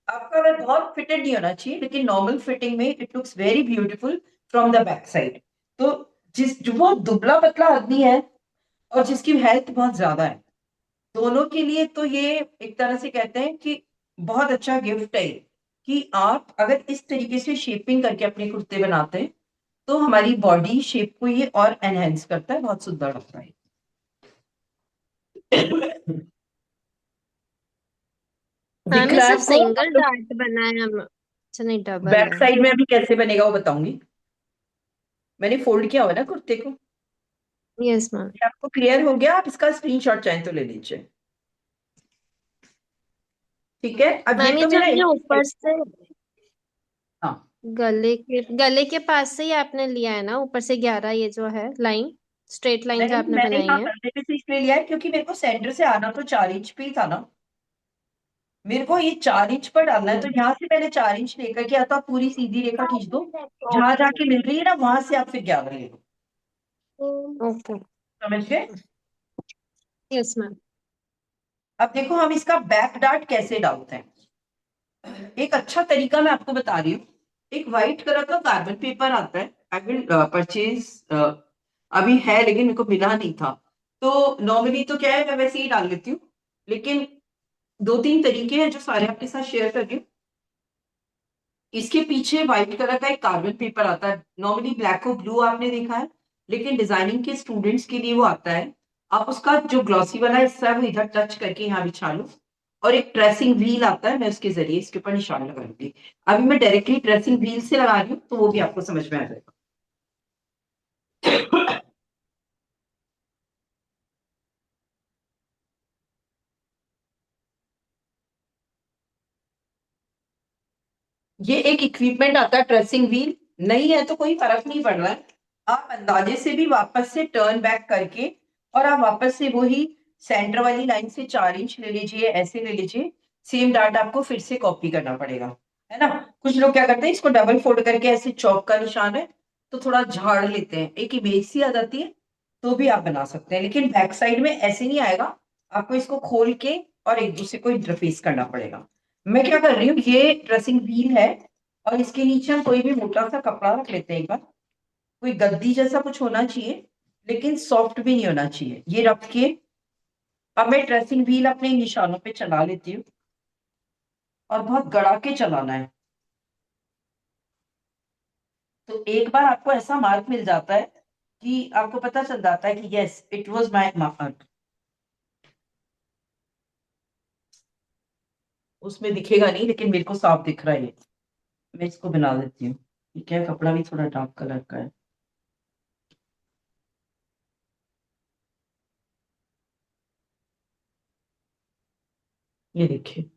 आपका अगर बहुत फिटेड नहीं होना चाहिए, लेकिन नॉर्मल फिटिंग में it looks very beautiful from the back side. तो जो बहुत दुबला पतला आदमी है और जिसकी हेल्थ बहुत ज्यादा है, दोनों के लिए तो ये एक तरह से कहते हैं कि बहुत अच्छा गिफ्ट है, कि आप अगर इस तरीके से शेपिंग करके अपने कुर्ते बनाते हैं तो हमारी बॉडी शेप को ये और एनहेंस करता है, बहुत सुंदर लगता है। हाँ दिख मैं रहा है सिर्फ आपको? सिंगल डार्ट बनाया हम। अच्छा नहीं, डबल बैक है। साइड में अभी कैसे बनेगा वो बताऊंगी। मैंने फोल्ड किया हुआ है ना कुर्ते को। Yes ma'am. ये आपको क्लियर हो गया? आप इसका स्क्रीनशॉट चाहें तो ले लीजिए। ठीक है, अब ये मैम ये तो जो मेरा हमने एक ऊपर से हाँ, गले के पास से ही आपने लिया है ना, ऊपर से 11 ये जो है लाइन, स्ट्रेट लाइन जो नहीं आपने मैंने बनाई यहाँ है। कंधे पे से इसलिए लिया है क्योंकि मेरे को सेंटर से आना तो 4 इंच पे ही था ना। मेरे को ये 4 इंच पर डालना है, तो यहाँ से मैंने 4 इंच लेकर के आता, पूरी सीधी रेखा खींच दो, जहां जाके मिल रही है ना वहां से आप फिर 11 ले लो। ओके। समझ गए? Yes ma'am. अब देखो हम इसका बैक डार्ट कैसे डालते हैं। एक अच्छा तरीका मैं आपको बता रही हूँ। एक व्हाइट कलर का कार्बन पेपर आता है, आई विल परचेज, अभी है लेकिन मेरे को मिला नहीं था। तो नॉर्मली तो क्या है, मैं वैसे ही डाल लेती हूँ, लेकिन 2-3 तरीके हैं जो सारे आपके साथ शेयर कर रही हूँ। इसके पीछे व्हाइट कलर का एक कार्बन पेपर आता है, नॉर्मली ब्लैक और ब्लू आपने देखा है, लेकिन डिजाइनिंग के स्टूडेंट्स के लिए वो आता है। आप उसका जो ग्लॉसी वाला हिस्सा है वो इधर टच करके यहाँ बिछा लो, और एक ट्रेसिंग व्हील आता है, मैं उसके जरिए इसके ऊपर निशान लगा लूंगी। अभी मैं डायरेक्टली ट्रेसिंग व्हील से लगा रही हूँ तो वो भी आपको समझ में आ जाएगा। ये एक इक्विपमेंट आता है ट्रेसिंग व्हील, नहीं है तो कोई फर्क नहीं पड़ रहा है। आप अंदाजे से भी वापस से टर्न बैक करके और आप वापस से वही सेंटर वाली लाइन से 4 इंच ले लीजिए, ऐसे ले लीजिए। सेम डाटा आपको फिर से कॉपी करना पड़ेगा, है ना। कुछ लोग क्या करते हैं, इसको डबल फोल्ड करके ऐसे चौक का निशान है तो थोड़ा झाड़ लेते हैं, एक इमेज सी आ जाती है, तो भी आप बना सकते हैं। लेकिन बैक साइड में ऐसे नहीं आएगा, आपको इसको खोल के और एक दूसरे को इंटरफेस करना पड़ेगा। मैं क्या कर रही हूँ, ये ड्रेसिंग व्हील है और इसके नीचे हम कोई भी मोटा सा कपड़ा रख लेते हैं एक बार। कोई गद्दी जैसा कुछ होना चाहिए, लेकिन सॉफ्ट भी नहीं होना चाहिए। ये रख के अब मैं ड्रेसिंग व्हील अपने निशानों पे चला लेती हूँ, और बहुत गड़ा के चलाना है। तो एक बार आपको ऐसा मार्क मिल जाता है कि आपको पता चल जाता है कि yes it was my mark. उसमें दिखेगा नहीं लेकिन मेरे को साफ दिख रहा है ये। मैं इसको बना देती हूँ। ये क्या है, कपड़ा भी थोड़ा डार्क कलर का है। ये देखिए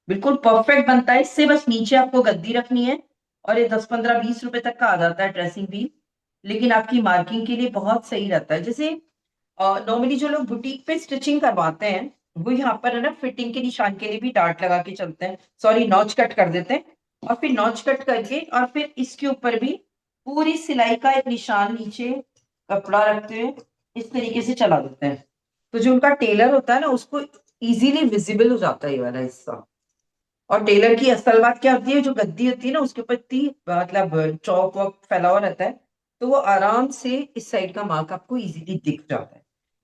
बिल्कुल परफेक्ट बनता है। इससे बस नीचे आपको गद्दी रखनी है, और ये 10-15-20 रुपए तक का आ जाता है ड्रेसिंग व्हील, लेकिन आपकी मार्किंग के लिए बहुत सही रहता है। जैसे नॉर्मली जो लोग बुटीक पे स्टिचिंग करवाते हैं वो यहाँ पर है ना फिटिंग के निशान के लिए भी डार्ट लगा के चलते हैं, सॉरी नॉच कट कर देते हैं, और फिर नॉच कट करके और फिर इसके ऊपर भी पूरी सिलाई का एक निशान नीचे कपड़ा रखते हुए इस तरीके से चला देते हैं। तो जो उनका टेलर होता है ना उसको इजीली विजिबल हो जाता है ये वाला हिस्सा। और टेलर की असल बात क्या होती है, जो गद्दी होती है ना उसके ऊपर इतनी मतलब चौक वॉक फैला हुआ रहता है, तो वो आराम से इस साइड का मार्क आपको इजीली दिख जाता है।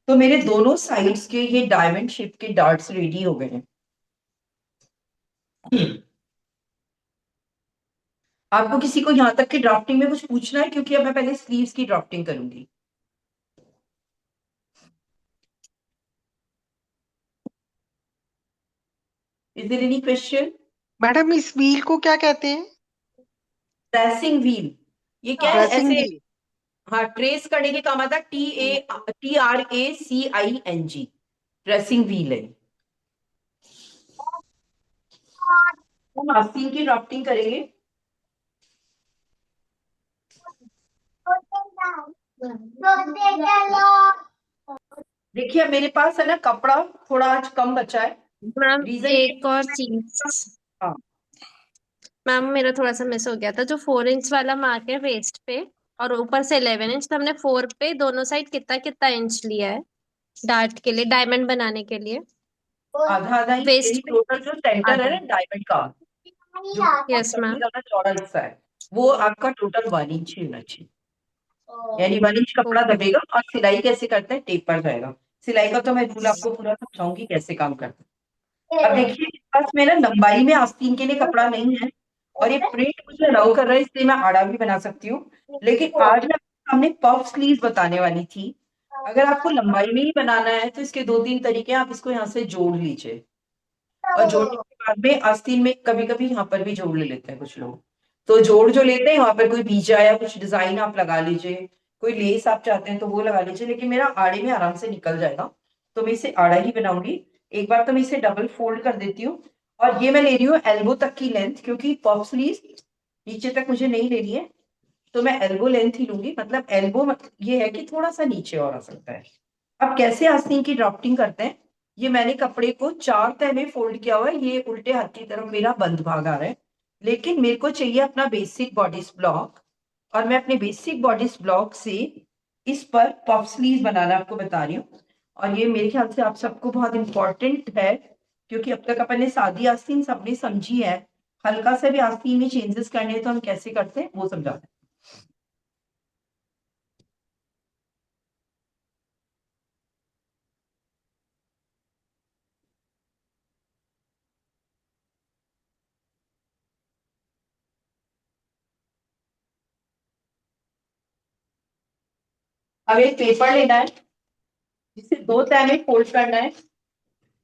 तो मेरे दोनों साइड्स के ये डायमंड शेप के डार्ट्स रेडी हो गए हैं। आपको किसी को यहाँ तक की ड्राफ्टिंग में कुछ पूछना है, क्योंकि अब मैं पहले स्लीव्स की ड्राफ्टिंग करूंगी। Is there any question? Madam इस व्हील को क्या कहते हैं? ट्रेसिंग व्हील, ये क्या है ड्रेसिंग ऐसे, व्हील। हाँ ट्रेस करने के काम आता है, TRACING, ट्रेसिंग व्हील है। हम आस्तीन की ड्राफ्टिंग करेंगे। देखिए अब मेरे पास है ना कपड़ा थोड़ा आज कम बचा है, मैम रीजन ये, एक और चीज, हाँ मैम मेरा थोड़ा सा मिस हो गया था। जो 4 इंच वाला मार्क है वेस्ट पे और ऊपर से 11 इंच, तो हमने 4 पे दोनों साइड कितना कितना इंच लिया है डार्ट के लिए, डायमंड बनाने के लिए? आधा आधा इंच वेस्ट यानी पे टोटल जो सेंटर है आधा। ना डायमंड का, जो यस सबसे मैम। ज्यादा चौड़ा हिस्सा है, वो आपका टोटल 1 इंच ही होना चाहिए। यानी 1 इंच कपड़ा ओके। दबेगा और सिलाई कैसे करते हैं, टेप पर जाएगा। सिलाई का तो मैं रूल आपको पूरा समझाऊंगी कैसे काम करता है। अब देखिए इस पास में ना लंबाई में आस्तीन के लिए कपड़ा नहीं है, और ये प्रिंट मुझे अलाउ कर रहा है इसलिए मैं आड़ा भी बना सकती हूँ, लेकिन आज मैं आपको सामने पफ स्लीव बताने वाली थी। अगर आपको लंबाई में ही बनाना है तो इसके 2-3 तरीके हैं, आप इसको यहाँ से जोड़ लीजिए, और जोड़ने के बाद में आस्तीन में कभी कभी यहाँ पर भी जोड़ ले लेते हैं कुछ लोग। तो जोड़ जो लेते हैं वहां पर कोई बीजा या कुछ डिजाइन आप लगा लीजिए, कोई लेस आप चाहते हैं तो वो लगा लीजिए, लेकिन मेरा आड़े में आराम से निकल जाएगा, तो मैं इसे आड़ा ही बनाऊंगी। एक बार तो मैं इसे डबल फोल्ड कर देती हूँ, और ये मैं ले रही हूँ एल्बो तक की लेंथ, क्योंकि पफ स्लीव नीचे तक मुझे नहीं लेनी है, तो मैं एल्बो लेंथ ही लूंगी। मतलब एल्बो ये है कि थोड़ा सा नीचे और आ सकता है। अब कैसे आस्तीन की ड्राफ्टिंग करते हैं, ये मैंने कपड़े को 4 तह में फोल्ड किया हुआ है, ये उल्टे हाथ की तरफ मेरा बंद भाग आ रहा है, लेकिन मेरे को चाहिए अपना बेसिक बॉडीज ब्लॉक, और मैं अपने बेसिक बॉडीज ब्लॉक से इस पर पफ स्लीव बनाना आपको बता रही हूँ। और ये मेरे ख्याल से आप सबको बहुत इंपॉर्टेंट है, क्योंकि अब तक अपन ने सादी आस्तीन सबने समझी है, हल्का सा भी आस्तीन में चेंजेस करने हैं तो हम कैसे करते हैं वो समझाते हैं। अब एक पेपर लेना है जिसे 2 तह में फोल्ड करना है,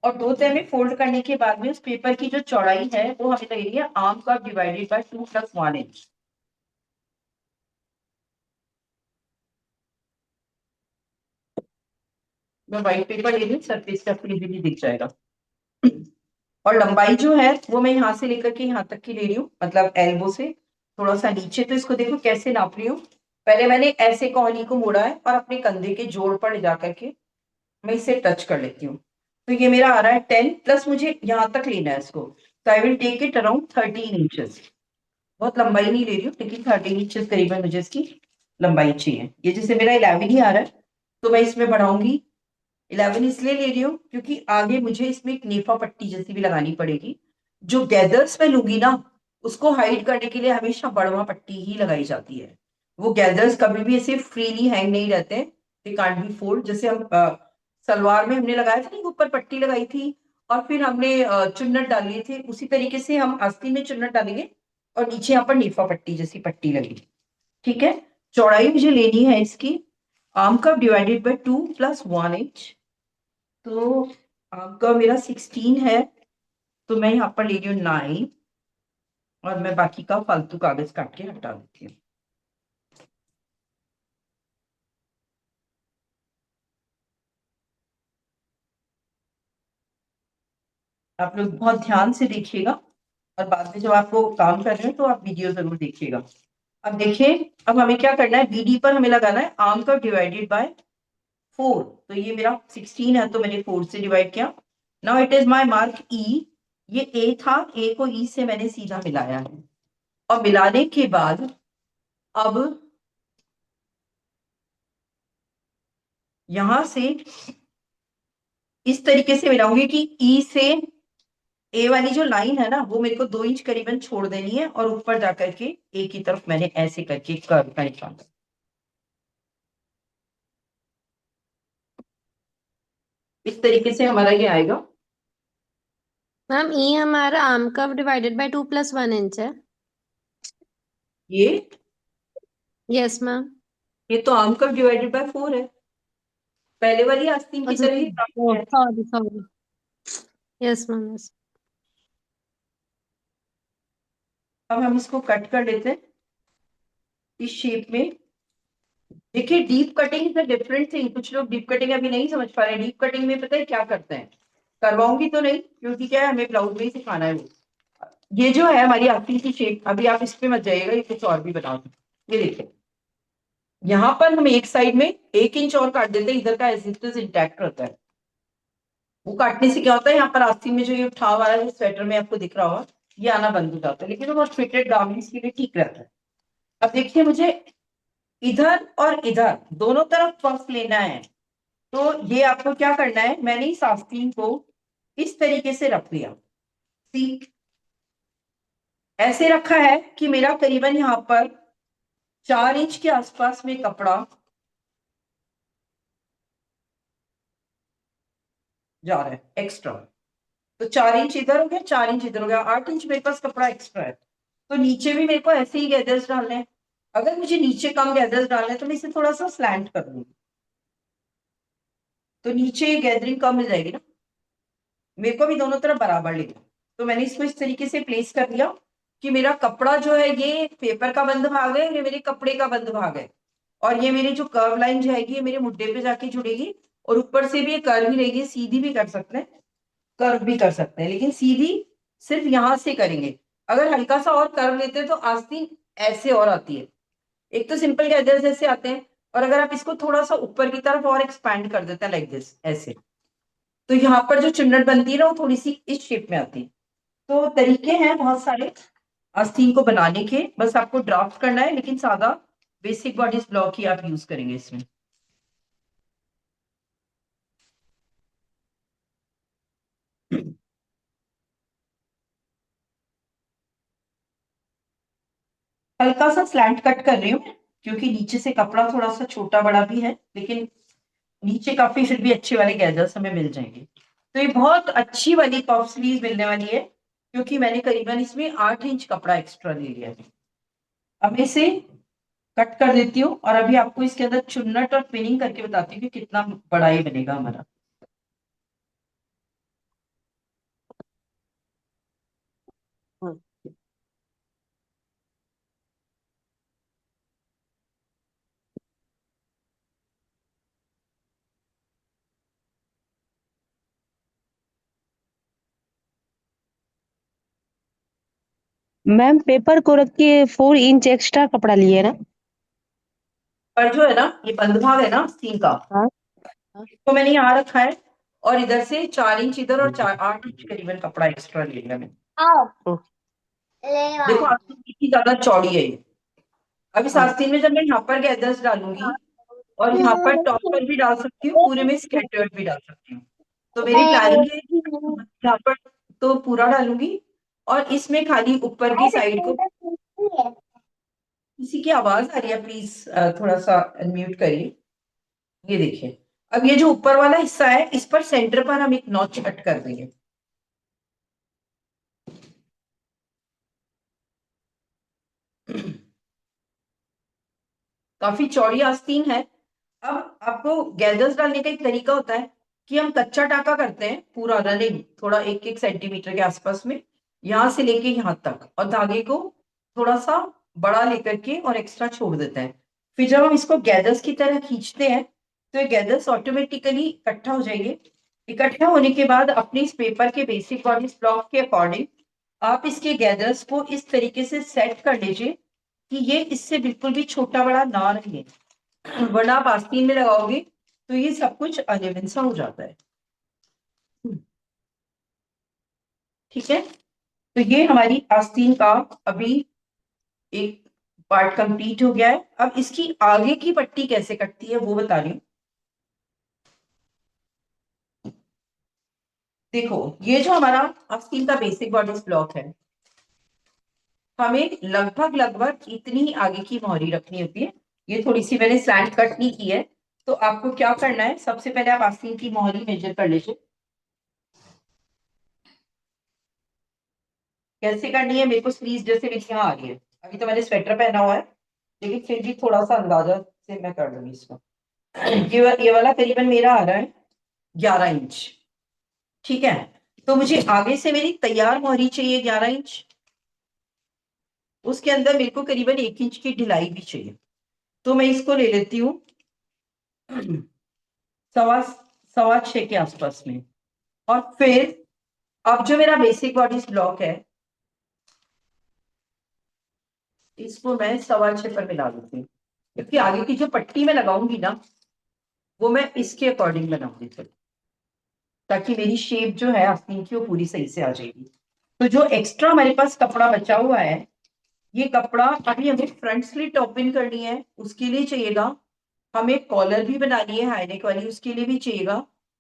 और 2 तह में फोल्ड करने के बाद में उस पेपर की जो चौड़ाई है वो हमें लगेगी arm curve divided by 2 + 1 inch. मैं व्हाइट पेपर ले लूँ, सरफेस पे आपको इजीली दिख जाएगा। और लंबाई जो है वो मैं यहाँ से लेकर के यहाँ तक की ले रही हूँ, मतलब एल्बो से थोड़ा सा नीचे। तो इसको देखो कैसे नाप रही हूँ, पहले मैंने ऐसे कोहनी को मोड़ा है और अपने कंधे के जोड़ पर ले जाकर के मैं इसे टच कर लेती हूँ। तो ये मेरा आ रहा है 10, प्लस मुझे यहाँ तक लेना है इसको, तो I will take it around 13 inches. बहुत लंबाई नहीं ले रही हूँ, लेकिन 13 इंचेस करीबन मुझे इसकी लंबाई चाहिए। ये जैसे मेरा 11 ही आ रहा है, तो मैं इसमें बढ़ाऊंगी। 11 इसलिए ले रही हूँ क्योंकि आगे मुझे इसमें एक नेफा पट्टी जैसी भी लगानी पड़ेगी। जो गैदर्स में लूंगी ना उसको हाइड करने के लिए हमेशा बड़वा पट्टी ही लगाई जाती है। वो गैदर्स कभी भी ऐसे फ्रीली हैंग नहीं रहते, दे कांट बी फोल्ड। जैसे हम सलवार में हमने लगाया था ना, ऊपर पट्टी लगाई थी और फिर हमने चुन्नट डाली थी, उसी तरीके से हम आस्तीन में चुन्नट डालेंगे और नीचे यहाँ पर नेफा पट्टी जैसी पट्टी लगेगी। ठीक है, चौड़ाई मुझे लेनी है इसकी arm curve divided by 2 + 1 inch. तो आपका मेरा 16 है, तो मैं यहाँ पर ले रही हूँ 9, और मैं बाकी का फालतू कागज काट के हटा देती हूँ। आप लोग बहुत ध्यान से देखिएगा, और बाद में जब आपको काम कर रहे हैं तो आप वीडियो जरूर देखिएगा। अब देखिए, अब हमें क्या करना है, बीडी पर हमें लगाना है आर्म कर्व डिवाइडेड बाय 4, तो ये मेरा 16 है, तो मैंने 4 से डिवाइड किया। Now it is my mark E. ये ए था, ए को ई से मैंने सीधा मिलाया है, और मिलाने के बाद अब यहां से इस तरीके से मिलाऊंगी कि ई से ए वाली जो लाइन है ना, वो मेरे को 2 इंच करीबन छोड़ देनी है, और ऊपर जाकर के ए की तरफ मैंने ऐसे करके कर्व का निशान कर। इस तरीके से हमारा ये आएगा। मैम ई हमारा arm curve divided by 2 + 1 inch है। ये यस मैम। ये तो आर्म कर्व डिवाइडेड बाय 4 है, पहले वाली आस्तीन की अच्छा, तरह ही प्राप्त है। Sorry sorry. Yes ma'am yes. अब हम इसको कट कर लेते हैं इस शेप में। देखिए, deep cutting is a different thing. कुछ लोग डीप कटिंग अभी नहीं समझ पा रहे। डीप कटिंग में पता है क्या करते हैं, करवाऊंगी तो नहीं, क्योंकि क्या है, हमें ब्लाउज में ही सिखाना है वो। ये जो है हमारी आस्तीन की शेप, अभी आप इस पे मत जाइएगा, ये कुछ और भी बना दो। ये देखिए, यहाँ पर हम एक साइड में 1 इंच और काट देते हैं, इधर का एज इट इज इंटैक्ट रहता है। वो काटने से क्या होता है, यहाँ पर आस्तीन में जो ये उठाव आ रहा है, जो स्वेटर में आपको दिख रहा होगा, ये आना बंद हो जाता है, लेकिन वो बहुत फिटेड गारमेंट्स के लिए ठीक रहता है। अब देखिए, मुझे इधर और इधर दोनों तरफ पफ लेना है, तो ये आपको क्या करना है, मैंने इस आस्तीन को इस तरीके से रख लिया। सी ऐसे रखा है कि मेरा करीबन यहाँ पर 4 इंच के आसपास में कपड़ा जा रहा है एक्स्ट्रा। तो 4 इंच इधर हो गया, 4 इंच इधर हो गया, 8 इंच मेरे पास कपड़ा एक्स्ट्रा है। तो नीचे भी मेरे को ऐसे ही गैदर्स डालने हैं। अगर मुझे नीचे कम गैदर्स डालने हैं तो मैं इसे थोड़ा सा स्लैंट कर दूंगी, तो नीचे गैदरिंग कम मिल जाएगी ना। मेरे को भी दोनों तरफ बराबर लेना, तो मैंने इसको इस तरीके से प्लेस कर दिया कि मेरा कपड़ा जो है ये पेपर का बंद भाग है, ये मेरे कपड़े का बंद भाग है, और ये मेरी जो कर्व लाइन जाएगी ये मेरे मुड्डे पे जाके जुड़ेगी, और ऊपर से भी ये कर्व ही रहेगी। सीधी भी कर सकते हैं, कर्व भी कर सकते हैं, लेकिन सीधी सिर्फ यहां से करेंगे। अगर हल्का सा और कर्व लेते हैं तो आस्तीन ऐसे और आती है। एक तो सिंपल गैदर्स ऐसे आते हैं, और अगर आप इसको थोड़ा सा ऊपर की तरफ और एक्सपैंड कर देते हैं लाइक दिस ऐसे, तो यहाँ पर जो चुन्नट बनती है ना, वो थोड़ी सी इस शेप में आती है। तो तरीके हैं बहुत सारे आस्तीन को बनाने के, बस आपको ड्राफ्ट करना है, लेकिन सादा बेसिक बॉडीज ब्लॉक ही आप यूज करेंगे इसमें। हल्का सा स्लैंट कट कर रही हूँ, क्योंकि नीचे से कपड़ा थोड़ा सा छोटा बड़ा भी है, लेकिन नीचे काफी फिर भी अच्छे वाले गैदर्स हमें मिल जाएंगे। तो ये बहुत अच्छी वाली पफ स्लीव मिलने वाली है, क्योंकि मैंने करीबन इसमें 8 इंच कपड़ा एक्स्ट्रा ले लिया है। अब इसे कट कर देती हूँ, और अभी आपको इसके अंदर चुन्नट और पिनिंग करके बताती हूँ कि कितना बड़ा ये बनेगा हमारा। मैम पेपर को रख के 4 इंच एक्स्ट्रा कपड़ा लिए ना। पर जो है ना, ये बंद भाग है ना आस्तीन का, हाँ इसको मैंने यहाँ रखा है, और इधर से 4 इंच इधर और 8 इंच करीबन कपड़ा एक्स्ट्रा ले लिया मैंने। देखो आस्तीन कितनी ज्यादा चौड़ी है ये। अब इस आस्तीन में जब मैं यहाँ पर गैदर्स डालूंगी, और यहाँ पर टॉप पर भी डाल सकती हूँ, पूरे में स्कैटर्ड भी डाल सकती हूँ। तो मेरी प्लानिंग है कि यहाँ पर तो पूरा डालूंगी, और इसमें खाली ऊपर की साइड को। किसी की आवाज आ रही है, प्लीज थोड़ा सा अनम्यूट करिए। ये देखिए, अब ये जो ऊपर वाला हिस्सा है, इस पर सेंटर पर हम एक नॉच कट कर देंगे। काफी चौड़ी आस्तीन है। अब आपको गैदर्स डालने का एक तरीका होता है कि हम कच्चा टाका करते हैं, पूरा रनिंग, थोड़ा 1-1 सेंटीमीटर के आसपास में, यहां से लेके यहां तक, और धागे को थोड़ा सा बड़ा लेकर के और एक्स्ट्रा छोड़ देते हैं। फिर जब हम इसको गैदर्स की तरह खींचते हैं, तो ये गैदर्स ऑटोमेटिकली इकट्ठा हो जाएंगे। इकट्ठा होने के बाद अपने इस पेपर के बेसिक बॉडीज ब्लॉक के अकॉर्डिंग आप इसके गैदर्स को इस तरीके से सेट कर लीजिए कि ये इससे बिल्कुल भी छोटा बड़ा ना रहे, वरना आप आस्तीन में लगाओगे तो ये सब कुछ अनइवन सा हो जाता है। ठीक है, तो ये हमारी आस्तीन का अभी एक पार्ट कंप्लीट हो गया है। अब इसकी आगे की पट्टी कैसे कटती है वो बता रही हूँ। देखो, ये जो हमारा आस्तीन का बेसिक बॉडी ब्लॉक है, हमें लगभग लगभग इतनी ही आगे की मोहरी रखनी होती है। ये थोड़ी सी मैंने स्लैंट कट नहीं की है, तो आपको क्या करना है, सबसे पहले आप आस्तीन की मोहरी मेजर कर लीजिए। कैसे करनी है, मेरे को स्लीव जैसे मेरी यहाँ आ रही है, अभी तो मैंने स्वेटर पहना हुआ है, लेकिन फिर भी थोड़ा सा अंदाजा से मैं कर लूंगी इसको। ये वाला करीबन मेरा आ रहा है 11 इंच। ठीक है, तो मुझे आगे से मेरी तैयार मोहरी चाहिए 11 इंच, उसके अंदर मेरे को करीबन 1 इंच की ढिलाई भी चाहिए। तो मैं इसको ले लेती हूँ 6.25 के आसपास में। और फिर अब जो मेरा बेसिक बॉडी ब्लॉक है, इसको मैं 6.25 पर मिला देती हूँ, क्योंकि आगे की जो पट्टी मैं लगाऊंगी ना, वो मैं इसके अकॉर्डिंग बनाऊंगी फिर, ताकि मेरी शेप जो है आस्तीन की वो पूरी सही से आ जाएगी। तो जो एक्स्ट्रा हमारे पास कपड़ा बचा हुआ है, ये कपड़ा अभी हमें फ्रंट स्लिट ओपन करनी है, उसके लिए चाहिएगा। हमें कॉलर भी बनानी है हाई नेक वाली, उसके लिए भी चाहिएगा।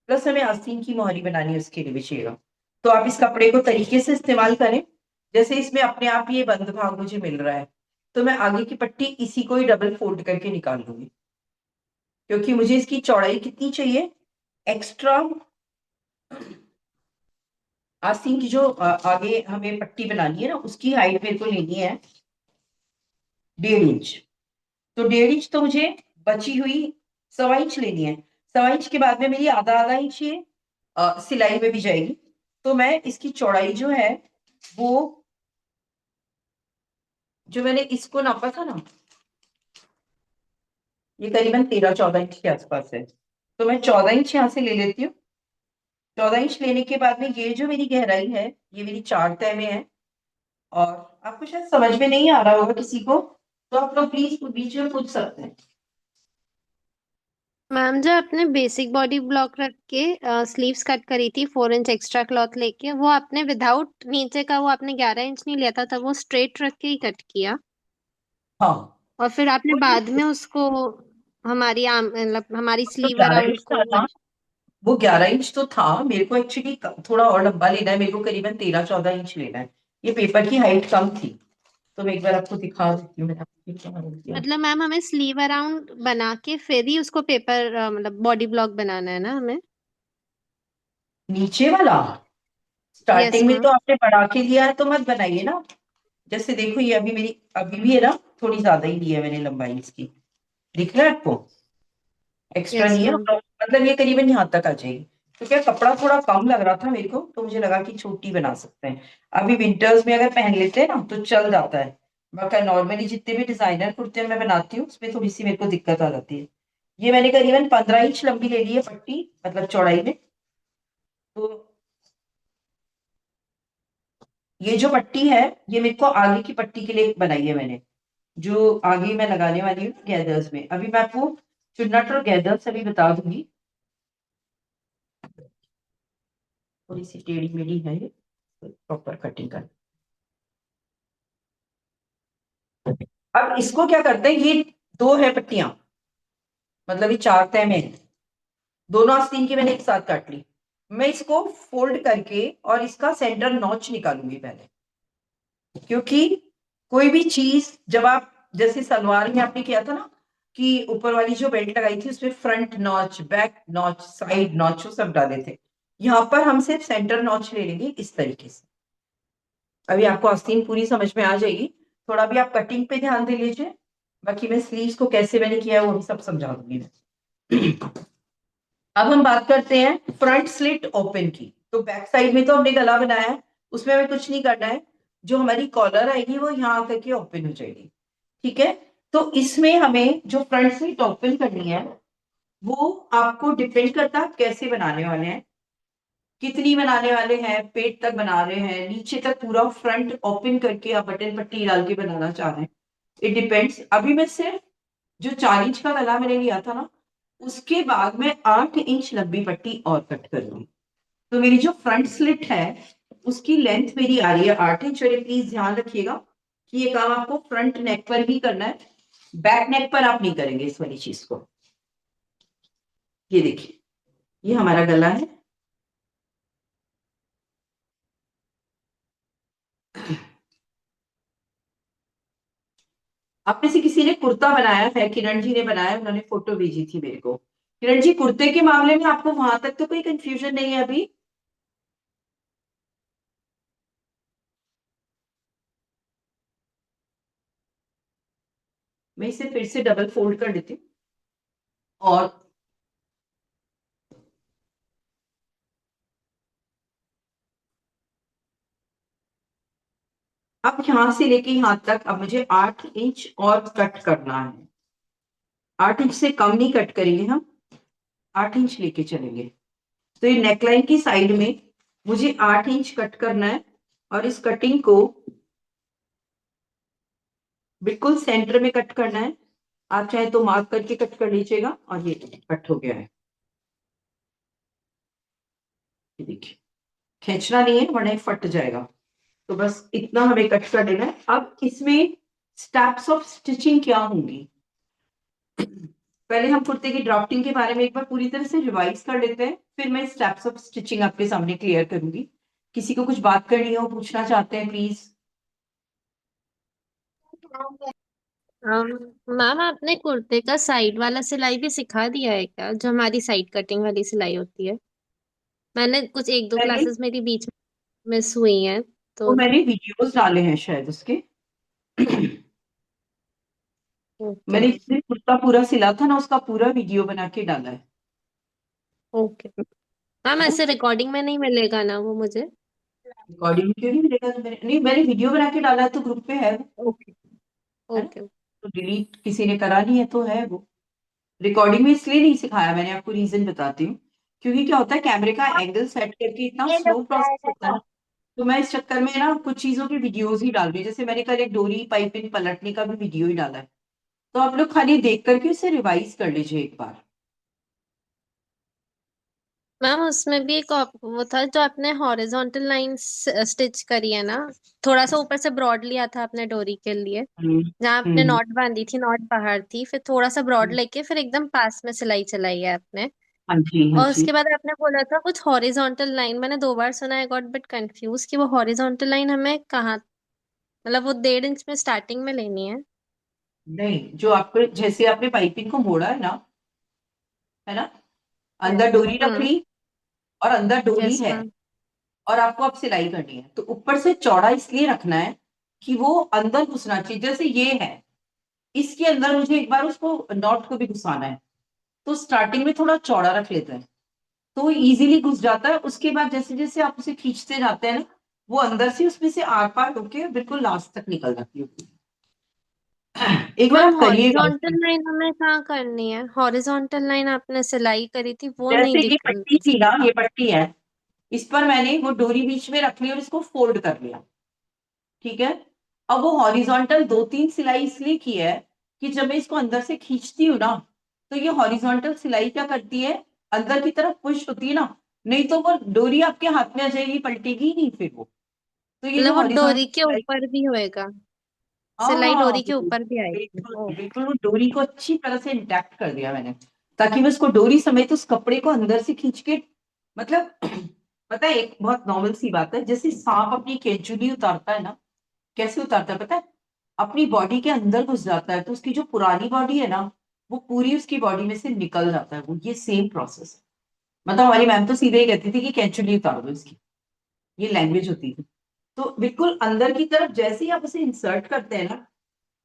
प्लस हमें आस्तीन की मोहरी बनानी है, उसके लिए भी चाहिएगा। तो आप इस कपड़े को तरीके से इस्तेमाल करें, जैसे इसमें अपने आप ये बंद भाग मुझे मिल रहा है, तो मैं आगे की पट्टी इसी को ही डबल फोल्ड करके निकाल दूंगी, क्योंकि मुझे इसकी चौड़ाई कितनी चाहिए, एक्स्ट्रा आस्तीन की जो आगे हमें पट्टी बनानी है ना, उसकी हाइट मेरे को लेनी है 1.5 इंच। तो 1.5 इंच तो मुझे बची हुई 1.25 इंच लेनी है। 1.25 इंच के बाद में मेरी आधा आधा इंच ये सिलाई में भी जाएगी। तो मैं इसकी चौड़ाई जो है वो, जो मैंने इसको नापा था ना, ये करीबन 13-14 इंच के आसपास है, तो मैं 14 इंच यहाँ से ले लेती हूँ। 14 इंच लेने के बाद में ये जो मेरी गहराई है, ये मेरी 4 तह में है। और आपको शायद समझ में नहीं आ रहा होगा किसी को, तो आप लोग प्लीज बीच में पूछ सकते हैं। मैम, जो आपने बेसिक बॉडी ब्लॉक रख के स्लीव्स कट करी थी 4 इंच एक्स्ट्रा क्लॉथ लेके, वो आपने विदाउट नीचे का, वो आपने 11 इंच नहीं लिया था, तब वो स्ट्रेट रख के ही कट किया, हाँ, और फिर आपने वो बाद में उसको हमारी मतलब हमारी जो स्लीव 11 अराउंड इंच को। था ना, वो 11 इंच तो था। मेरे को एक्चुअली थोड़ा और लंबा लेना है, मेरे को करीबन 13-14 इंच लेना है। ये पेपर की हाइट कम थी, तो मैं एक बार आपको दिखा देती हूँ। मैंने आपको क्या रोक दिया। मतलब मैम, हमें स्लीव अराउंड बना के फिर ही उसको पेपर मतलब बॉडी ब्लॉक बनाना है ना हमें? नीचे वाला यस स्टार्टिंग में मैम। तो आपने बढ़ा के लिया है, तो मत बनाइए ना। जैसे देखो, ये अभी मेरी अभी भी है ना, थोड़ी ज्यादा ही ली है मैंने लंबाई इसकी, दिख रहा है आपको, एक्स्ट्रा यस नहीं है। मैम। मतलब ये करीबन यहाँ तक आ जाएगी। तो क्या कपड़ा थोड़ा कम लग रहा था मेरे को, तो मुझे लगा कि छोटी बना सकते हैं। अभी विंटर्स में अगर पहन लेते हैं ना तो चल जाता है। बाकी नॉर्मली जितने भी डिजाइनर कुर्ते मैं बनाती हूँ, उसमें थोड़ी सी मेरे को दिक्कत आ जाती है। ये मैंने करीबन 15 इंच लंबी ले ली है पट्टी, मतलब चौड़ाई में। तो ये जो पट्टी है, ये मेरे को आगे की पट्टी के लिए बनाई है मैंने, जो आगे मैं लगाने वाली हूँ गैदर्स में। अभी मैं आपको चुन्नट और गैदर्स अभी बता दूंगी। थोड़ी सी टेढ़ी मेढ़ी है ये, प्रॉपर कटिंग कर। अब इसको क्या करते हैं, ये दो है पट्टियां, मतलब ये 4 तह में है। दोनों आस्तीन की मैंने एक साथ काट ली। मैं इसको फोल्ड करके और इसका सेंटर नॉच निकालूंगी पहले, क्योंकि कोई भी चीज जब आप, जैसे सलवार में आपने किया था ना, कि ऊपर वाली जो बेल्ट लगाई थी उसमें front notch, back notch, side notch, वो सब डाले थे। यहाँ पर हम सिर्फ सेंटर नॉच ले लेंगे इस तरीके से। अभी आपको आस्तीन पूरी समझ में आ जाएगी। थोड़ा भी आप कटिंग पे ध्यान दे लीजिए, बाकी मैं स्लीव्स को कैसे मैंने किया है वो भी सब समझा दूंगी मैं। अब हम बात करते हैं फ्रंट स्लिट ओपन की। तो बैक साइड में तो हमने गला बनाया है, उसमें हमें कुछ नहीं करना है। जो हमारी कॉलर आएगी वो यहाँ आकर के ओपन हो जाएगी। ठीक है, तो इसमें हमें जो फ्रंट स्लिट ओपन करनी है, वो आपको डिपेंड करता है कैसे बनाने वाले हैं, कितनी बनाने वाले हैं, पेट तक बना रहे हैं, नीचे तक पूरा फ्रंट ओपन करके आप बटन पट्टी डाल के बनाना चाह रहे हैं। It depends. अभी मैं सिर्फ जो 4 इंच का गला मैंने लिया था ना, उसके बाद मैं 8 इंच लंबी पट्टी और कट करूंगी। तो मेरी जो फ्रंट स्लिट है उसकी लेंथ मेरी आ रही है 8 इंच। और प्लीज ध्यान रखिएगा कि ये काम आपको फ्रंट नेक पर ही करना है, बैक नेक पर आप नहीं करेंगे इस वाली चीज को। ये देखिए, ये हमारा गला है। आप में से किसी ने कुर्ता बनाया है, किरण जी ने बनाया, उन्होंने फोटो भेजी थी मेरे को। किरण जी, कुर्ते के मामले में आपको वहां तक तो कोई कंफ्यूजन नहीं है अभी? मैं इसे फिर से डबल फोल्ड कर देती हूँ और अब यहां से लेके यहां तक अब मुझे 8 इंच और कट करना है। 8 इंच से कम नहीं कट करेंगे हम, 8 इंच लेके चलेंगे। तो ये नेकलाइन की साइड में मुझे 8 इंच कट करना है और इस कटिंग को बिल्कुल सेंटर में कट करना है। आप चाहे तो मार्क करके कट कर लीजिएगा। और ये कट हो गया है, ये देखिए, खींचना नहीं है वरना ये फट जाएगा। तो बस इतना हमें कट कर देना है। अब इसमें स्टेप्स ऑफ स्टिचिंग क्या होंगी, पहले हम कुर्ते की ड्राफ्टिंग के बारे में एक बार पूरी तरह से रिवाइज कर लेते हैं, फिर मैं स्टेप्स ऑफ स्टिचिंग आपके सामने क्लियर करूंगी। किसी को कुछ बात करनी हो, पूछना चाहते हैं, प्लीज। मैम आपने कुर्ते का साइड वाला सिलाई भी सिखा दिया है क्या, जो हमारी साइड कटिंग वाली सिलाई होती है? मैंने कुछ एक दो मैंने क्लासेस मेरी बीच में मिस हुई हैं वो तो। मैंने वीडियोस डाले हैं शायद उसके। ओके मैंने मैम। जिस दिन कुर्ता पूरा सिला था ना, उसका पूरा वीडियो बना के डाला है ओके मैम, ना। ऐसे रिकॉर्डिंग में नहीं मिलेगा ना वो मुझे? रिकॉर्डिंग क्यों नहीं मिलेगा? तो मैंने नहीं, मैंने वीडियो बना के डाला है तो ग्रुप पे है वो, ओके है ना। ओके। तो डिलीट किसी ने करा नहीं है तो है वो। रिकॉर्डिंग में इसलिए नहीं सिखाया मैंने, आपको रीजन बताती हूँ। क्योंकि क्या होता है, कैमरे का एंगल सेट करके इतना स्लो प्रोसेस होता है ना। तो मैं इस चक्कर में ना कुछ चीजों की वीडियोस ही डाल रही हूँ। जैसे मैंने कल एक डोरी पाइपिंग पलटने का भी वीडियो ही डाला है। तो आप लोग खाली देख करके उसे रिवाइज कर लीजिए एक बार। मैम उसमें भी एक वो था जो आपने हॉरिजॉन्टल लाइन स्टिच करी है ना, थोड़ा सा ऊपर से ब्रॉड लिया था आपने डोरी के लिए, हम्म जहाँ आपने हम्म नॉट बांधी थी, नॉट बाहर थी, फिर थोड़ा सा ब्रॉड हम्म। लेके फिर एकदम पास में सिलाई चलाई है आपने। हाँ जी, हाँ और जी। उसके बाद आपने बोला था कुछ हॉरिजॉन्टल लाइन, मैंने 2 बार सुना है, गॉट बट कंफ्यूज कि वो हॉरिजॉन्टल लाइन हमें कहाँ, मतलब वो 1.5 इंच में स्टार्टिंग में लेनी है? नहीं, जो आपको जैसे आपने पाइपिंग को मोड़ा है ना, अंदर डोरी रख हम्म। ली और अंदर डोरी यस है मैम। और आपको अब सिलाई करनी है। तो ऊपर से चौड़ा इसलिए रखना है कि वो अंदर घुसना चाहिए। जैसे ये है, इसके अंदर मुझे एक बार उसको नॉट को भी घुसाना है। तो स्टार्टिंग में थोड़ा चौड़ा रख लेते हैं तो वो इजीली घुस जाता है। उसके बाद जैसे जैसे आप उसे खींचते जाते हैं ना, वो अंदर से उसमें से आर पार होके बिल्कुल लास्ट तक निकल जाती है। एक बार मैम आप करिएगा। हॉरिजॉन्टल लाइन हमें कहाँ करनी है? हॉरिजॉन्टल लाइन आपने सिलाई करी थी वो नहीं जैसे ये दिख पट्टी थी ना, दिखा। ये पट्टी है, इस पर मैंने वो डोरी बीच में रख ली और इसको फोल्ड कर लिया। ठीक है। अब वो हॉरिजॉन्टल 2-3 सिलाई इसलिए की है कि जब मैं इसको अंदर से खींचती हूँ ना, तो ये हॉरिजॉन्टल सिलाई क्या करती है, अंदर की तरफ पुश होती है ना। नहीं तो वो डोरी आपके हाथ में आ जाएगी, पलटेगी ही नहीं फिर वो। तो ये जो मतलब वो हॉरिजॉन्टल डोरी के सिलाई, ऊपर भी होएगा? सिलाई हाँ डोरी के ऊपर भी आएगी? बिल्कुल ओ। बिल्कुल, वो डोरी को अच्छी तरह से इंटैक्ट कर दिया मैंने, ताकि मैं उसको डोरी समेत उस कपड़े को अंदर से खींच के, मतलब पता है एक बहुत नॉर्मल सी बात है, जैसे सांप अपनी केंचुली उतारता है ना, कैसे उतारता है पता है, अपनी बॉडी के अंदर घुस जाता है तो उसकी जो पुरानी बॉडी है ना, वो पूरी उसकी बॉडी में से निकल जाता है वो। ये सेम प्रोसेस है। मतलब हमारी मैम तो सीधे ही कहती थी कि केंचुली उतार दो इसकी, ये लैंग्वेज होती थी। तो बिल्कुल अंदर की तरफ जैसे ही आप उसे इंसर्ट करते हैं ना,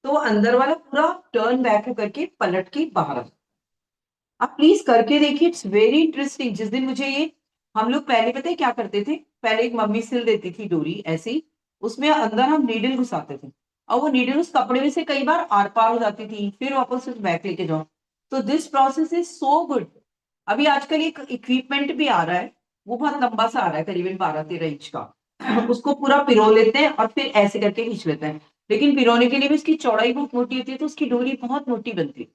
तो वो अंदर वाला पूरा टर्न बैक होकर के पलट के बाहर आ जाता है। आप प्लीज करके देखिए, इट्स वेरी इंटरेस्टिंग। जिस दिन मुझे ये, हम लोग पहले पता है क्या करते थे, पहले एक मम्मी सिल देती थी डोरी ऐसे ही, उसमें अंदर हम नीडल घुसाते थे और वो नीडल उस कपड़े में से कई बार आर पार हो जाती थी, फिर वापस उस बैक लेके जाओ। तो this process is so good. अभी आजकल एक इक्विपमेंट भी आ रहा है, वो बहुत लंबा सा आ रहा है, करीबन 12-13 इंच का। उसको पूरा पिरो लेते हैं और फिर ऐसे करके खींच लेते हैं। लेकिन पिरोने के लिए भी उसकी चौड़ाई बहुत मोटी होती है, तो उसकी डोरी बहुत मोटी बनती है।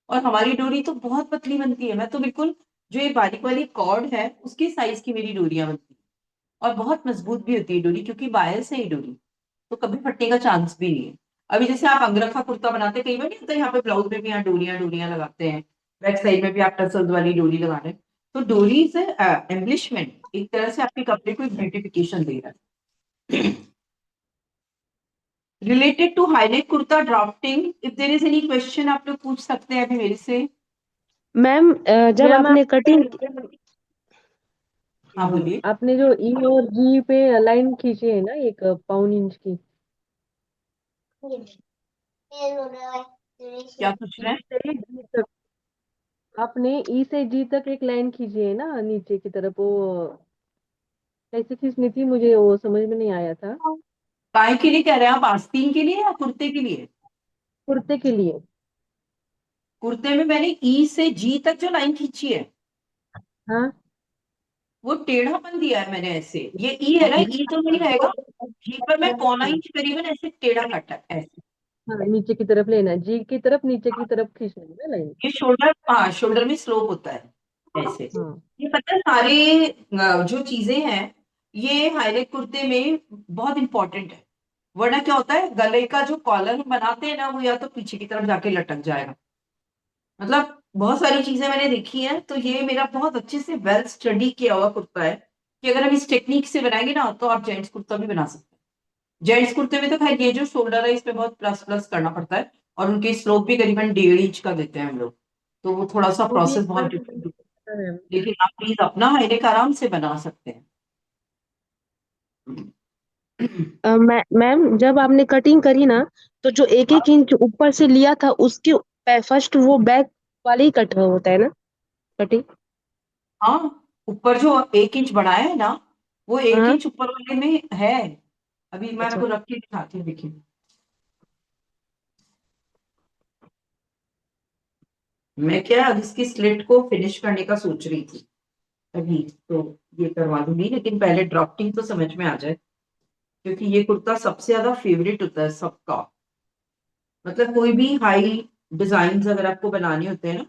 और हमारी डोरी तो बहुत पतली बनती है, मैं तो बिल्कुल जो ये बारीक वाली कॉर्ड है उसके साइज की मेरी डोरियां बनती है, और बहुत मजबूत भी होती है डोरी, क्योंकि बायल से ही डोरी, तो कभी फटने का चांस भी नहीं है। अभी जैसे आप अंगरखा कुर्ता बनाते हैं, कई बार नहीं होता यहाँ पे ब्लाउज में भी यहाँ डोरियां डोरियां लगाते हैं, बैक साइड में भी आप टसल्स वाली डोरी लगा रहे हैं, तो डोरी से एम्बलिशमेंट एक तरह से आपके कपड़े को एक ब्यूटिफिकेशन दे रहा है। Related to high neck kurta drafting, if there is any question आप लोग पूछ सकते हैं अभी मेरे से। मैम जब आपने कटिंग हाँ बोलिए। आपने जो ई और जी पे लाइन खींची है ना, एक पौन इंच की, क्या पूछ रहे हैं? से जी तक, आपने ई से जी तक एक लाइन खींची है ना नीचे की तरफ, वो कैसे खींचनी थी मुझे वो समझ में नहीं आया था। काय के लिए कह रहे हैं आप, आस्तीन के लिए या कुर्ते के लिए? कुर्ते के लिए। कुर्ते में मैंने ई से जी तक जो लाइन खींची है हाँ वो टेढ़ापन दिया है मैंने ऐसे, ये ई है ना, ई तो नहीं रहेगा, जी पर मैं पौना इंच करीबन ऐसे टेढ़ा काटा है, ऐसे। हाँ, नीचे की तरफ लेना है, जी की तरफ नीचे की तरफ खींचना है ना लाइन। ये शोल्डर, हाँ शोल्डर में स्लोप होता है ऐसे। हाँ ये पता है सारे जो चीजें हैं ये हाईनेक कुर्ते में बहुत इंपॉर्टेंट है, वरना क्या होता है गले का जो कॉलर हम बनाते हैं ना वो या तो पीछे की तरफ जाके लटक जाएगा। मतलब बहुत सारी चीजें मैंने देखी हैं, तो ये मेरा बहुत अच्छे से वेल स्टडी किया हुआ कुर्ता है कि अगर हम इस टेक्निक से बनाएंगे ना तो आप जेंट्स कुर्ता भी बना सकते हैं। जेंट्स कुर्ते में तो खैर ये जो शोल्डर है इसमें बहुत प्लस प्लस करना पड़ता है, और उनके स्लोप भी करीबन 1.5 इंच का देते हैं हम लोग, तो वो थोड़ा सा वो भी प्रोसेस एक बार बहुत मुझे डिफरेंट, पता है। लेकिन आप प्लीज अपना हाईनेक आराम से बना सकते हैं। मैम जब आपने कटिंग करी ना, तो जो एक एक इंच ऊपर से लिया था उसके फर्स्ट वो बैक वाले ही कट होता है ना, कटिंग। हाँ, ऊपर जो 1 इंच बढ़ाया है ना वो एक हाँ। इंच ऊपर वाले में है। अभी मैं अच्छा। आपको रख के दिखाती हूँ, देखिए। मैं क्या अब इसकी स्लिट को फिनिश करने का सोच रही थी अभी, तो ये करवा दूंगी, लेकिन पहले ड्राफ्टिंग तो समझ में आ जाए, क्योंकि ये कुर्ता सबसे ज्यादा फेवरेट होता है सबका। मतलब कोई भी हाई डिजाइन अगर आपको बनाने होते हैं ना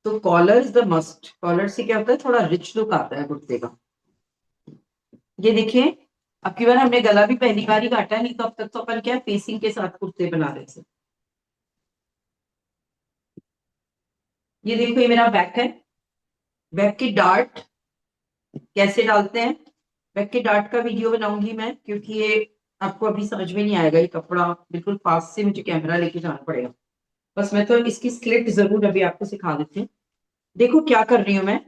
तो collar is the must. Collar से क्या होता है, थोड़ा रिच लुक आता है कुर्ते का। ये देखिए, अब की बार हमने गला भी पहली बार ही काटा है, नहीं तो अब तक तो अपन क्या फेसिंग के साथ कुर्ते बना रहे थे। ये देखो, ये मेरा बैक है। बैक की डार्ट कैसे डालते हैं, बैक के डार्ट का वीडियो बनाऊंगी मैं, क्योंकि ये आपको अभी समझ में नहीं आएगा, ये कपड़ा बिल्कुल पास से मुझे कैमरा लेके जाना पड़ेगा। बस मैं तो इसकी स्लिट जरूर अभी आपको सिखा देती हूँ। देखो क्या कर रही हूँ मैं,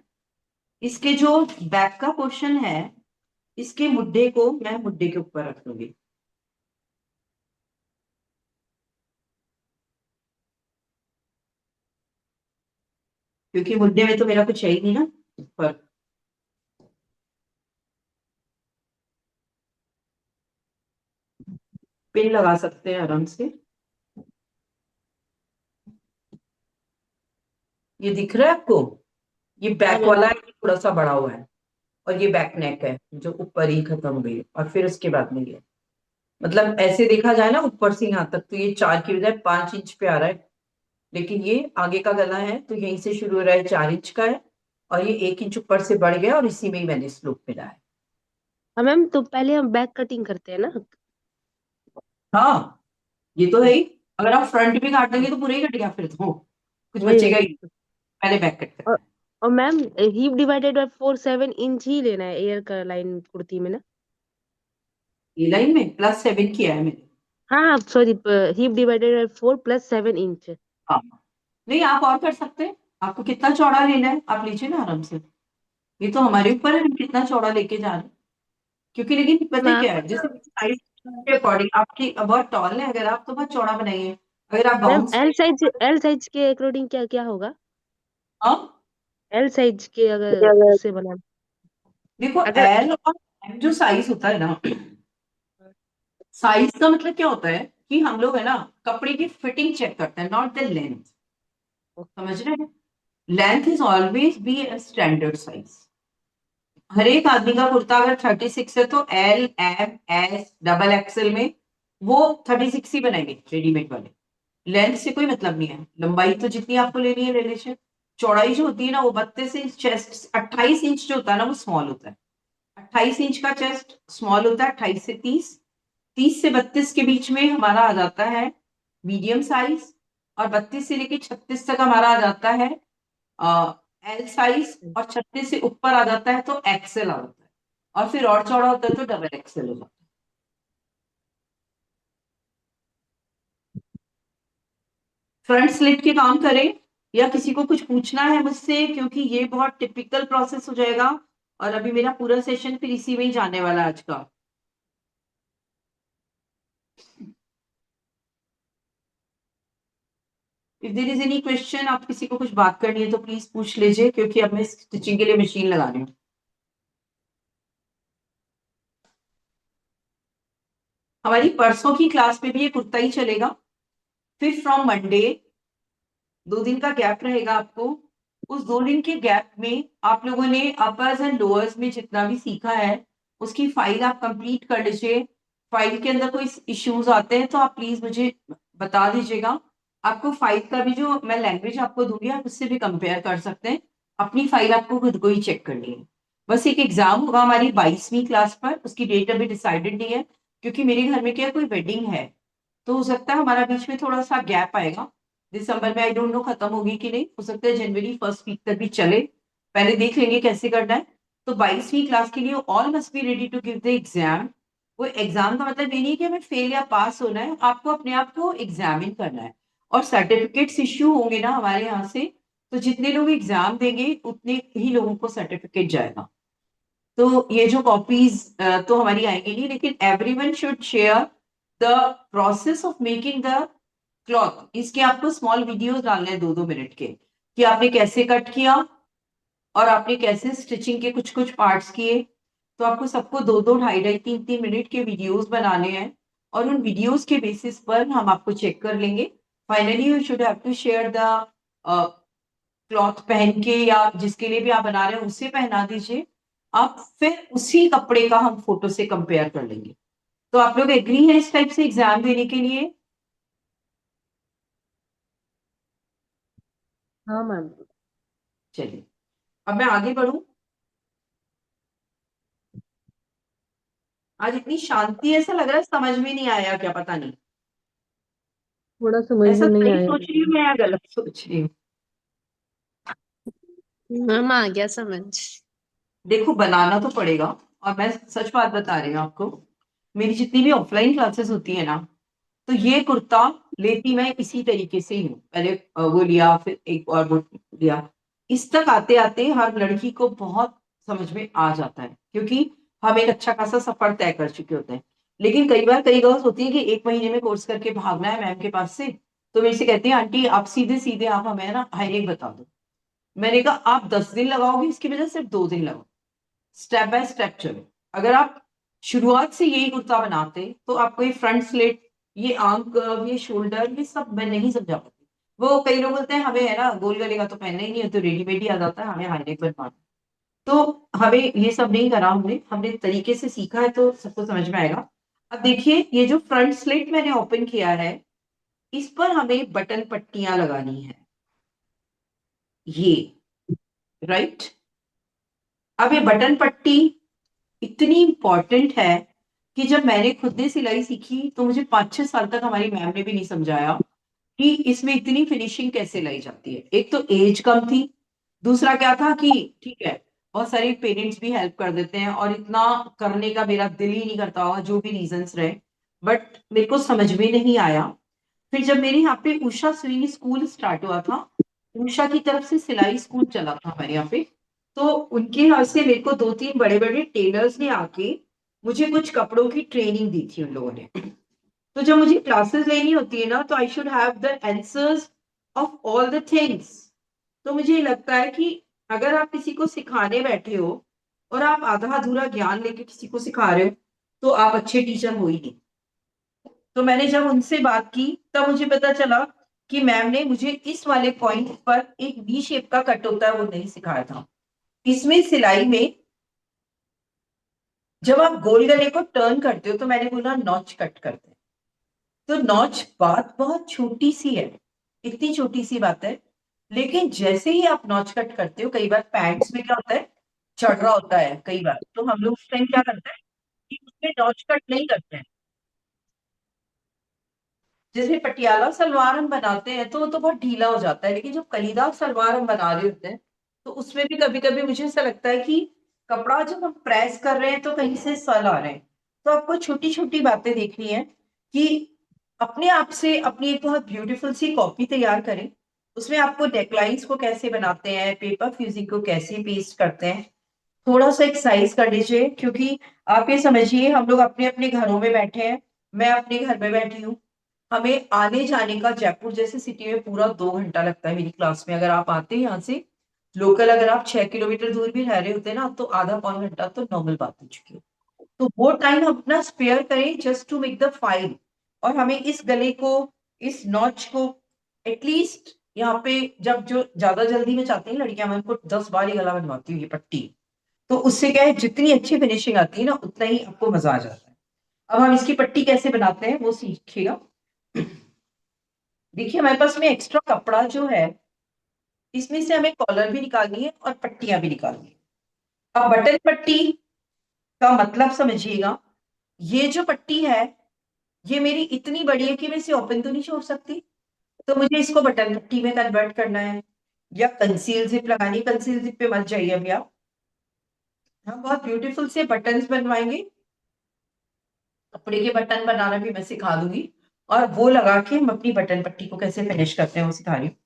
इसके जो बैक का पोर्शन है इसके मुड्ढे को मैं मुड्ढे के ऊपर रख दूंगी। क्योंकि मुड्ढे में तो मेरा कुछ है ही नहीं ना ऊपर। पिन लगा सकते हैं आराम से। ये दिख रहा है आपको, ये हाँ बैक मैम। वाला है, ये थोड़ा सा बड़ा हुआ है, और ये बैक नेक है जो ऊपर ही खत्म हो गई है, और फिर उसके बाद में ये, मतलब ऐसे देखा जाए ना ऊपर से यहाँ तक तो ये 4 की बजाय 5 इंच पे आ रहा है, लेकिन ये आगे का गला है तो यहीं से शुरू हो रहा है, 4 इंच का है, और ये 1 इंच ऊपर से बढ़ गया, और इसी में ही मैंने स्लोप मिला है। हाँ मैम, तो पहले हम बैक कटिंग करते हैं ना। हाँ, ये तो है ही। अगर आप फ्रंट भी काट देंगे तो पूरा ही कट गया, फिर तो कुछ वही बचेगा वही। ही। पहले बैक कट और करना है। और ma'am hip divided by 4 7 inch ही लेना है एयर का लाइन कुर्ती में ना। ये लाइन में +7 किया है मैंने। हाँ हाँ sorry, hip divided by 4 + 7 inch. हाँ, नहीं आप और कर सकते हैं, आपको कितना चौड़ा लेना है आप लीजिए ना आराम से, ये तो हमारे ऊपर है हम कितना चौड़ा लेके जा रहे हैं। क्योंकि लेकिन पता है मैम क्या है, जैसे साइज के अकॉर्डिंग आपकी बहुत टॉल है अगर आप तो बहुत चौड़ा बनाइए, अगर आप मैम बाउंस। एल साइज के अकॉर्डिंग क्या क्या होगा। हाँ, एल साइज के अगर उससे बना, देखो अगर एल और एम जो साइज होता है ना, साइज का मतलब क्या होता है कि हम लोग है ना कपड़े की फिटिंग चेक करते हैं, नॉट द लेंथ। समझ रहे हैं, length is always be a standard size. हर एक आदमी का कुर्ता अगर 36 है तो L M S XXL में वो 36 ही बनाएंगे रेडीमेड वाले। लेंथ से कोई मतलब नहीं है, लंबाई तो जितनी आपको लेनी है ले लीजिए। चौड़ाई जो होती है ना वो 32 इंच, चेस्ट 28 इंच जो होता है ना वो स्मॉल होता है। 28 इंच का चेस्ट स्मॉल होता है, 28 से 30, 30 से 32 के बीच में हमारा आ जाता है मीडियम साइज, और 32 से लेके 36 तक हमारा आ जाता है एल साइज, और 36 से ऊपर आ जाता है तो एक्सेल आ जाता है, और फिर और चौड़ा होता है तो डबल एक्सेल हो जाता है। फ्रंट स्लिट के काम करें या किसी को कुछ पूछना है मुझसे, क्योंकि ये बहुत टिपिकल प्रोसेस हो जाएगा, और अभी मेरा पूरा सेशन फिर इसी में ही जाने वाला है आज का। If there is any question, आप किसी को कुछ बात करनी है तो प्लीज पूछ लीजिए, क्योंकि अब मैं स्टिचिंग के लिए मशीन लगा रही हूँ। हमारी परसों की क्लास में भी ये कुर्ता ही चलेगा। फिर फ्रॉम मंडे 2 दिन का गैप रहेगा आपको। उस 2 दिन के गैप में आप लोगों ने अपर्स एंड लोअर्स में जितना भी सीखा है उसकी फाइल आप कंप्लीट कर लीजिए। फाइल के अंदर कोई इश्यूज आते हैं तो आप प्लीज मुझे बता दीजिएगा। आपको फाइल का भी जो मैं लैंग्वेज आपको दूंगी आप उससे भी कंपेयर कर सकते हैं। अपनी फाइल आपको खुद को ही चेक करनी है। बस एक एग्जाम होगा हमारी 22वीं क्लास पर, उसकी डेट अभी डिसाइडेड नहीं है, क्योंकि मेरे घर में क्या कोई वेडिंग है, तो हो सकता है हमारा बीच में थोड़ा सा गैप आएगा। दिसंबर में आई डोंट नो खत्म होगी कि नहीं, हो सकता है जनवरी फर्स्ट वीक तक भी चले, पहले देख लेंगे कैसे करना है। तो 22वीं क्लास के लिए all must be ready to give the exam. वो एग्जाम का मतलब ये नहीं कि हमें फेल या पास होना है, आपको अपने आप को एग्जामिन करना है। और सर्टिफिकेट्स इश्यू होंगे ना हमारे यहाँ से, तो जितने लोग एग्जाम देंगे उतने ही लोगों को सर्टिफिकेट जाएगा। तो ये जो कॉपीज तो हमारी आएंगी नहीं, लेकिन everyone should share the process of making the cloth. इसके आपको स्मॉल वीडियोस डालने हैं 2-2 मिनट के, कि आपने कैसे कट किया और आपने कैसे स्टिचिंग के कुछ कुछ पार्ट्स किए। तो आपको सबको 2-2, 2.5-2.5, 3-3 मिनट के वीडियोस बनाने हैं, और उन वीडियोस के बेसिस पर हम आपको चेक कर लेंगे। Finally you should have to share the cloth पहन के, या जिसके लिए भी आप बना रहे हैं उसे पहना दीजिए आप, फिर उसी कपड़े का हम फोटो से कंपेयर कर लेंगे। तो आप लोग एग्री हैं इस टाइप से एग्जाम देने के लिए? हाँ मैम। चलिए अब मैं आगे बढ़ूं। आज इतनी शांति, ऐसा लग रहा है समझ में नहीं आया क्या, पता नहीं। थोड़ा समझ ऐसा में नहीं सही आया सोच रही मुझे। हूँ मैं या गलत सोच रही हूँ? मैम आ गया समझ। देखो बनाना तो पड़ेगा, और मैं सच बात बता रही हूँ आपको, मेरी जितनी भी ऑफलाइन क्लासेस होती है ना, तो ये कुर्ता लेती मैं इसी तरीके से ही हूँ। पहले वो लिया, फिर एक और वो लिया। इस तक आते आते हर लड़की को बहुत समझ में आ जाता है, क्योंकि हम एक अच्छा खासा सफर तय कर चुके होते हैं। लेकिन कई बार कई गर्ल्स होती है कि 1 महीने में कोर्स करके भागना है मैम के पास से, तो मेरे से कहती है आंटी आप सीधे सीधे आप हमें ना हाईलाइट बता दो। मैंने कहा आप 10 दिन लगाओगे इसकी वजह सिर्फ 2 दिन लगाओ, स्टेप बाय स्टेप चलो। अगर आप शुरुआत से यही कुर्ता बनाते तो आपको ये फ्रंट स्लिट, ये आर्म कर्व, ये शोल्डर, ये सब मैं नहीं समझा पाती। वो कई लोग बोलते हैं हमें है ना गोल गले का तो पहनना ही नहीं है, तो रेडीमेड ही आ जाता है, हमें हाईनेक बनवाना। तो हमें ये सब नहीं करा, हमने हमने तरीके से सीखा है तो सबको समझ में आएगा। अब देखिए ये जो फ्रंट स्लिट मैंने ओपन किया है, इस पर हमें बटन पट्टियां लगानी है, ये राइट। अब ये बटन पट्टी इतनी इंपॉर्टेंट है कि जब मैंने खुद ने सिलाई सीखी तो मुझे 5-6 साल तक हमारी मैम ने भी नहीं समझाया कि इसमें इतनी फिनिशिंग कैसे लाई जाती है। एक तो एज कम थी, दूसरा क्या था कि ठीक है बहुत सारे पेरेंट्स भी हेल्प कर देते हैं, और इतना करने का मेरा दिल ही नहीं करता होगा, जो भी रीजंस रहे, बट मेरे को समझ में नहीं आया। फिर जब मेरे यहाँ पे उषा सुईनी स्कूल स्टार्ट हुआ था, उषा की तरफ से सिलाई स्कूल चला था हमारे यहाँ पे, तो उनके यहाँ से मेरे को 2-3 बड़े बड़े टेलर्स ने आके मुझे कुछ कपड़ों की ट्रेनिंग दी थी उन लोगों ने। तो जब मुझे क्लासेस लेनी होती है ना, तो I should have the answers of all the things. तो मुझे लगता है कि अगर आप किसी को सिखाने बैठे हो और आप आधा अधूरा ज्ञान लेके किसी को सिखा रहे हो, तो आप अच्छे टीचर हो ही नहीं। तो मैंने जब उनसे बात की तब मुझे पता चला कि मैम ने मुझे इस वाले पॉइंट पर एक वी शेप का कट होता है वो नहीं सिखाया था। इसमें सिलाई में जब आप गोल गले को टर्न करते हो तो मैंने बोला नॉच कट करते हैं, तो नॉच बात बहुत छोटी सी है, इतनी छोटी सी बात है, लेकिन जैसे ही आप नॉच कट करते हो, कई बार पैंट्स में क्या होता है, चढ़ रहा होता है कई बार, तो हम लोग उस टाइम क्या करते हैं कि उसमें नॉच कट नहीं करते हैं। जैसे पटियाला सलवार हम बनाते हैं तो वो तो बहुत ढीला हो जाता है, लेकिन जो कलीदार सलवार हम बना रहे होते हैं तो उसमें भी कभी कभी मुझे ऐसा लगता है कि कपड़ा जब हम प्रेस कर रहे हैं तो कहीं से सल आ रहे हैं। तो आपको छोटी छोटी बातें देखनी है कि अपने आप से अपनी एक बहुत ब्यूटीफुल सी कॉपी तैयार करें। उसमें आपको नेकलाइंस को कैसे बनाते हैं, पेपर फ्यूजिंग को कैसे पेस्ट करते हैं, थोड़ा सा एक्सरसाइज कर लीजिए, क्योंकि आप ये समझिए हम लोग अपने अपने घरों में बैठे हैं, मैं अपने घर में बैठी हूँ, हमें आने जाने का जयपुर जैसी सिटी में पूरा 2 घंटा लगता है मेरी क्लास में। अगर आप आते हैं यहाँ से लोकल, अगर आप 6 किलोमीटर दूर भी रह रहे होते हैं ना, तो आधा पौन घंटा तो नॉर्मल बात हो चुकी है। तो वो टाइम हम अपना स्पेयर करें just to make the file. और हमें इस गले को, इस नॉच को एटलीस्ट यहाँ पे, जब जो ज्यादा जल्दी में चाहती हैं लड़कियां, मैं उनको 10 बार ही गला बनवाती हूँ ये पट्टी। तो उससे क्या है, जितनी अच्छी फिनिशिंग आती है ना उतना ही आपको मजा आ जाता है। अब हम इसकी पट्टी कैसे बनाते हैं वो सीखिएगा। देखिए हमारे पास में एक्स्ट्रा कपड़ा जो है, इसमें से हमें कॉलर भी निकालनी है और पट्टियां भी निकालनी है। अब बटन पट्टी का मतलब समझिएगा, ये जो पट्टी है ये मेरी इतनी बड़ी है कि मैं इसे ओपन तो नहीं छोड़ सकती, तो मुझे इसको बटन पट्टी में कन्वर्ट करना है या कंसील जिप लगानी। कंसील जिप पे मत जाइए अभी आप, हम बहुत ब्यूटीफुल से बटन्स बनवाएंगे। कपड़े के बटन बनाना भी मैं सिखा दूंगी, और वो लगा के हम अपनी बटन पट्टी को कैसे फिनिश करते हैं वो सिखा रही हूँ।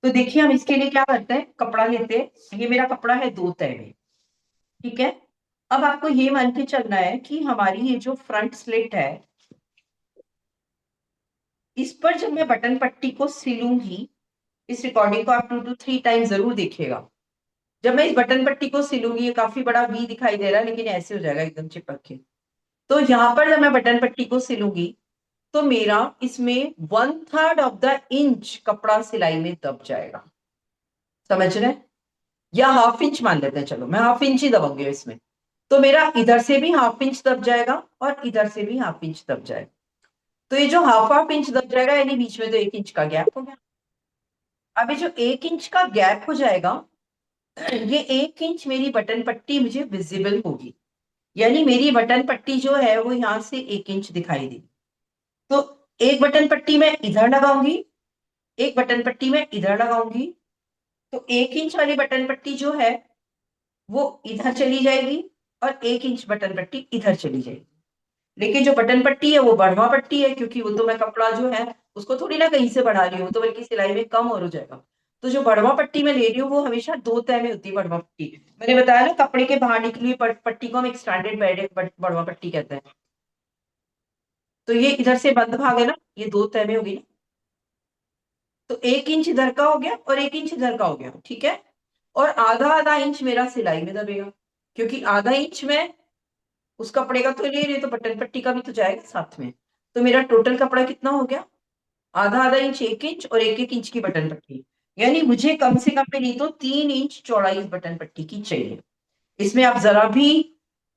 तो देखिए हम इसके लिए क्या करते हैं, कपड़ा लेते हैं, ये मेरा कपड़ा है 2 तह में, ठीक है। अब आपको ये मान के चलना है कि हमारी ये जो फ्रंट स्लिट है, इस पर जब मैं बटन पट्टी को सिलूंगी, इस रिकॉर्डिंग को आप 2 to 3 टाइम जरूर देखिएगा। जब मैं इस बटन पट्टी को सिलूंगी, ये काफी बड़ा वी दिखाई दे रहा है लेकिन ऐसे हो जाएगा एकदम चिपक के। तो यहाँ पर जब मैं बटन पट्टी को सिलूंगी तो मेरा इसमें 1/3 कपड़ा सिलाई में दब जाएगा, समझ रहे हैं? या हाफ इंच मान लेते हैं, चलो मैं हाफ इंच ही दबाऊंगी इसमें। तो मेरा इधर से भी हाफ इंच दब जाएगा और इधर से भी हाफ इंच दब जाएगा। तो ये जो हाफ हाफ इंच दब जाएगा, यानी बीच में तो 1 इंच का गैप हो गया। अब ये जो 1 इंच का गैप हो जाएगा, ये 1 इंच मेरी बटन पट्टी मुझे विजिबल होगी, यानी मेरी बटन पट्टी जो है वो यहां से 1 इंच दिखाई देगी। तो एक बटन पट्टी में इधर लगाऊंगी, एक बटन पट्टी में इधर लगाऊंगी, तो 1 इंच वाली बटन पट्टी जो है वो इधर चली जाएगी और 1 इंच बटन पट्टी इधर चली जाएगी। लेकिन जो बटन पट्टी है वो बढ़वा पट्टी है, क्योंकि वो तो मैं कपड़ा जो है उसको थोड़ी ना कहीं से बढ़ा रही हूँ, तो बल्कि सिलाई में कम और हो जाएगा। तो जो बढ़वा पट्टी मैं ले रही हूँ वो हमेशा 2 तह में होती है बढ़वा पट्टी। मैंने बताया ना, कपड़े के बाहर निकली हुई पट्टी को हम एक स्टैंडर्ड बढ़वा पट्टी कहते हैं। तो ये इधर से बंद भाग है ना, ये 2 तह में होगी ना, तो 1 इंच इधर का हो गया और 1 इंच इधर का हो गया, ठीक है। और आधा आधा इंच मेरा सिलाई में दबेगा, क्योंकि आधा इंच में उस कपड़े का तो ले रही हूँ, तो बटन पट्टी का भी तो जाएगा साथ में। तो मेरा टोटल कपड़ा कितना हो गया, आधा आधा इंच 1 इंच और 1 1 इंच की बटन पट्टी, यानी मुझे कम से कम पे नहीं तो 3 इंच चौड़ाई इस बटन पट्टी की चाहिए। इसमें आप जरा भी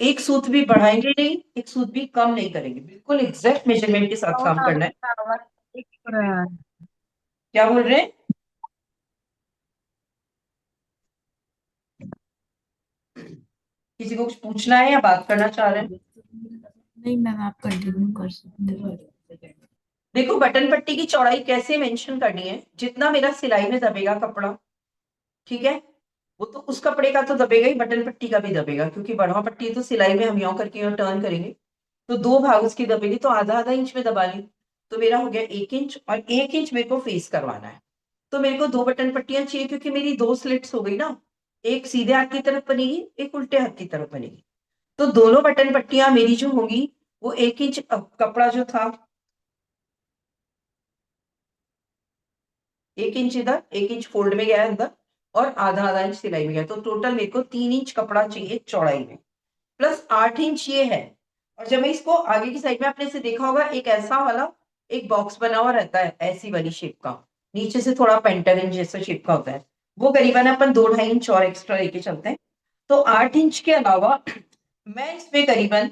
एक सूत भी बढ़ाएंगे नहीं, एक सूत भी कम नहीं करेंगे, बिल्कुल एग्जैक्ट मेजरमेंट के साथ काम करना है। क्या बोल रहे हैं? किसी को कुछ पूछना है या बात करना चाह रहे हैं? नहीं मैम, आप कंटिन्यू कर सकते हो। देखो बटन पट्टी की चौड़ाई कैसे मेंशन करनी है, जितना मेरा सिलाई में दबेगा कपड़ा, ठीक है, वो तो उस कपड़े का तो दबेगा ही, बटन पट्टी का भी दबेगा, क्योंकि बढ़वा पट्टी तो सिलाई में हम यों करके यों टर्न करेंगे, तो 2 भाग उसकी दबेगी, तो आधा आधा इंच में दबा ली, तो मेरा हो गया 1 इंच, और 1 इंच मेरे को फेस करवाना है। तो मेरे को 2 बटन पट्टियां चाहिए, क्योंकि मेरी 2 स्लिट्स हो गई ना, एक सीधे हाथ की तरफ बनेगी, एक उल्टे हाथ की तरफ बनेगी। तो दोनों बटन पट्टियां मेरी जो होंगी वो 1 इंच कपड़ा जो था, 1 इंच इधर, 1 इंच फोल्ड में गया अंदर, और आधा आधा इंच सिलाई में गया, तो टोटल मेरे को 3 इंच कपड़ा चाहिए चौड़ाई में, प्लस 8 इंच ये है। और जब मैं इसको आगे की साइड में, आपने से देखा होगा एक ऐसा वाला एक बॉक्स बना हुआ रहता है ऐसी वाली शेप का, नीचे से थोड़ा पेंटागन जैसा शेप का होता है, वो करीबन अपन 2 2.5 इंच और एक्स्ट्रा लेके चलते हैं। तो 8 इंच के अलावा मैं इसमें करीबन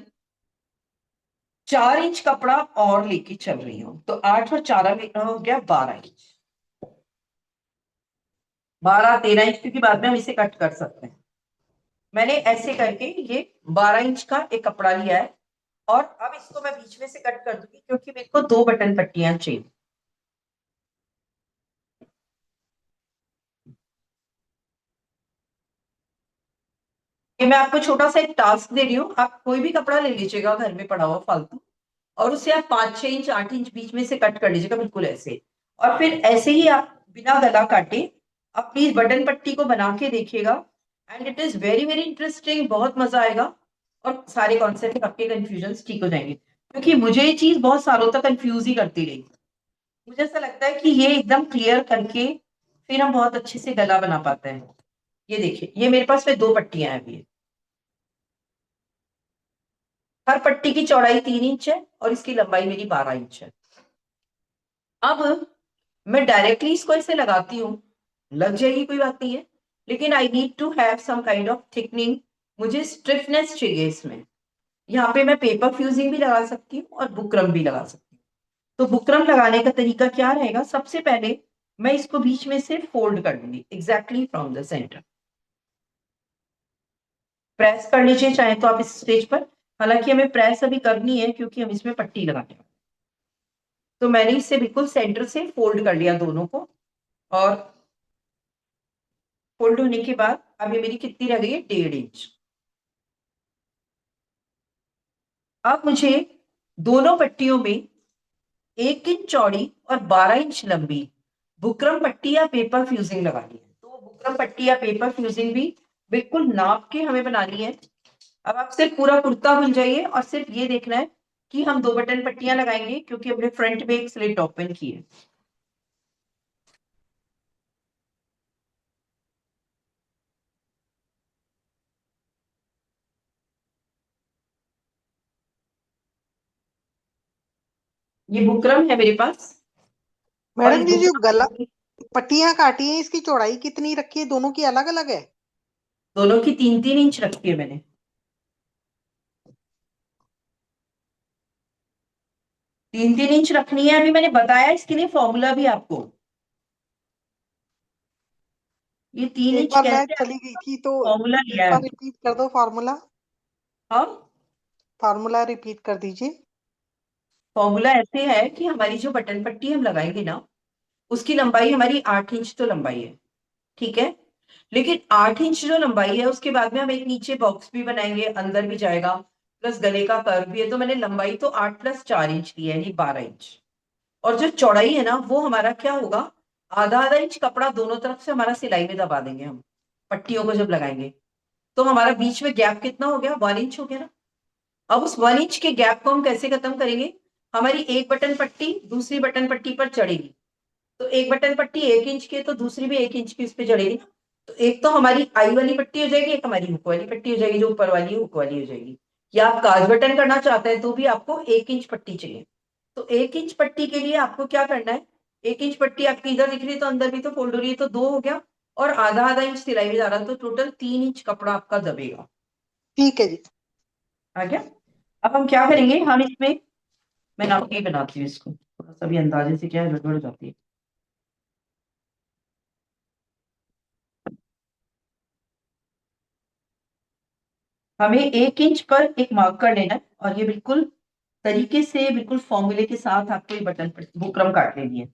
4 इंच कपड़ा और लेके चल रही हूँ, तो 8 और 4 हो गया 12 इंच, 12 13 इंच, क्योंकि बाद में हम इसे कट कर सकते हैं। मैंने ऐसे करके ये 12 इंच का एक कपड़ा लिया है, और अब इसको मैं बीच में से कट कर दूंगी क्योंकि मेरे को 2 बटन पट्टियां चाहिए। ये मैं आपको छोटा सा एक टास्क दे रही हूँ, आप कोई भी कपड़ा ले लीजिएगा घर में पड़ा हुआ फालतू, और उसे आप 5 6 इंच 8 इंच बीच में से कट कर लीजिएगा, बिल्कुल ऐसे। और फिर ऐसे ही आप बिना गला काटे आप प्लीज बटन पट्टी को बना के देखिएगा, and it is very very interesting, बहुत मजा आएगा, और सारे कॉन्सेप्ट आपके कंफ्यूजन ठीक हो जाएंगे, क्योंकि मुझे ये चीज बहुत सालों तक कंफ्यूज ही करती रही। मुझे ऐसा लगता है कि ये एकदम क्लियर करके फिर हम बहुत अच्छे से गला बना पाते हैं। ये देखिए, ये मेरे पास में 2 पट्टियां हैं अभी। हर पट्टी की चौड़ाई 3 इंच है और इसकी लंबाई मेरी 12 इंच है। अब मैं डायरेक्टली इसको ऐसे लगाती हूँ, लग जाएगी कोई बात नहीं है, लेकिन I need to have some kind of thickening, मुझे स्टिफनेस चाहिए इसमें। यहाँ पे मैं पेपर फ्यूजिंग भी लगा सकती हूँ और बुकरम भी लगा सकती हूँ। तो बुकरम लगाने का तरीका क्या रहेगा, सबसे पहले मैं इसको बीच में से फोल्ड कर दूंगी exactly from the centre. Press कर लीजिए चाहे तो आप इस स्टेज पर, हालांकि हमें प्रेस अभी करनी है क्योंकि हम इसमें पट्टी लगाने वाले हैं। तो मैंने इसे बिल्कुल सेंटर से फोल्ड कर लिया दोनों को, और फोल्ड होने के बाद अब ये मेरी कितनी रह गई है, 1.5 इंच। अब मुझे दोनों पट्टियों में 1 इंच चौड़ी और 12 इंच लंबी बुकरम पट्टी या पेपर फ्यूजिंग लगानी है। तो बुकरम पट्टी या पेपर फ्यूजिंग भी बिल्कुल नाप के हमें बनानी है। अब आप सिर्फ पूरा कुर्ता भूल जाइए और सिर्फ ये देखना है कि हम 2 बटन पट्टियां लगाएंगे, क्योंकि हमने फ्रंट में एक स्लिट ओपन की है। ये बुकरम है मेरे पास, और इस मैडम जी जो गला बुकरम पट्टियां काटी हैं इसकी चौड़ाई कितनी रखी है, दोनों की अलग अलग है? दोनों की 3 3 इंच रखी है मैंने। 3 3 इंच रखनी है, अभी मैंने बताया इसके लिए फॉर्मूला भी आपको। ये तीन एक इंच बार मैं कैसे चली गई थी तो फॉर्मूला एक लिया है। बार रिपीट कर दो फॉर्मूला। हाँ, फॉर्मूला रिपीट कर दीजिए। फॉर्मूला ऐसे है कि हमारी जो बटन पट्टी हम लगाएंगे ना, उसकी लंबाई हमारी 8 इंच तो लंबाई है, ठीक है। लेकिन 8 इंच जो लंबाई है उसके बाद में हम एक नीचे बॉक्स भी बनाएंगे, अंदर भी जाएगा, प्लस गले का कर्व भी है, तो मैंने लंबाई तो 8 + 4 इंच की है, यानी 12 इंच। और जो चौड़ाई है ना वो हमारा क्या होगा, आधा आधा इंच कपड़ा दोनों तरफ से हमारा सिलाई में दबा देंगे हम, पट्टियों को जब लगाएंगे। तो हमारा बीच में गैप कितना हो गया, 1 इंच हो गया ना। अब उस 1 इंच के गैप को हम कैसे खत्म करेंगे, हमारी एक बटन पट्टी दूसरी बटन पट्टी पर चढ़ेगी, तो एक बटन पट्टी 1 इंच की है तो दूसरी भी 1 इंच की उस पर चढ़ेगी ना। तो एक तो हमारी आई वाली पट्टी हो जाएगी, एक हमारी हुक वाली पट्टी हो जाएगी, जो ऊपर वाली हुक वाली हो जाएगी। या आप काज बटन करना चाहते हैं तो भी आपको 1 इंच पट्टी चाहिए। तो 1 इंच पट्टी के लिए आपको क्या करना है, 1 इंच पट्टी आपकी इधर दिख रही है तो अंदर भी तो फोल्ड हो रही है, तो 2 हो गया, और आधा आधा इंच सिलाई में जा रहा है, तो टोटल 3 इंच कपड़ा आपका दबेगा। ठीक है जी। आ गया। अब हम क्या करेंगे, हम इसमें, मैं नाप के बनाती हूँ इसको, थोड़ा सा भी अंदाजे से क्या है गड़बड़ हो जाती है। हमें 1 इंच पर एक मार्क कर लेना है, और ये बिल्कुल तरीके से बिल्कुल फॉर्मूले के साथ आपको ये बटन पर बुकरम काट लेनी है।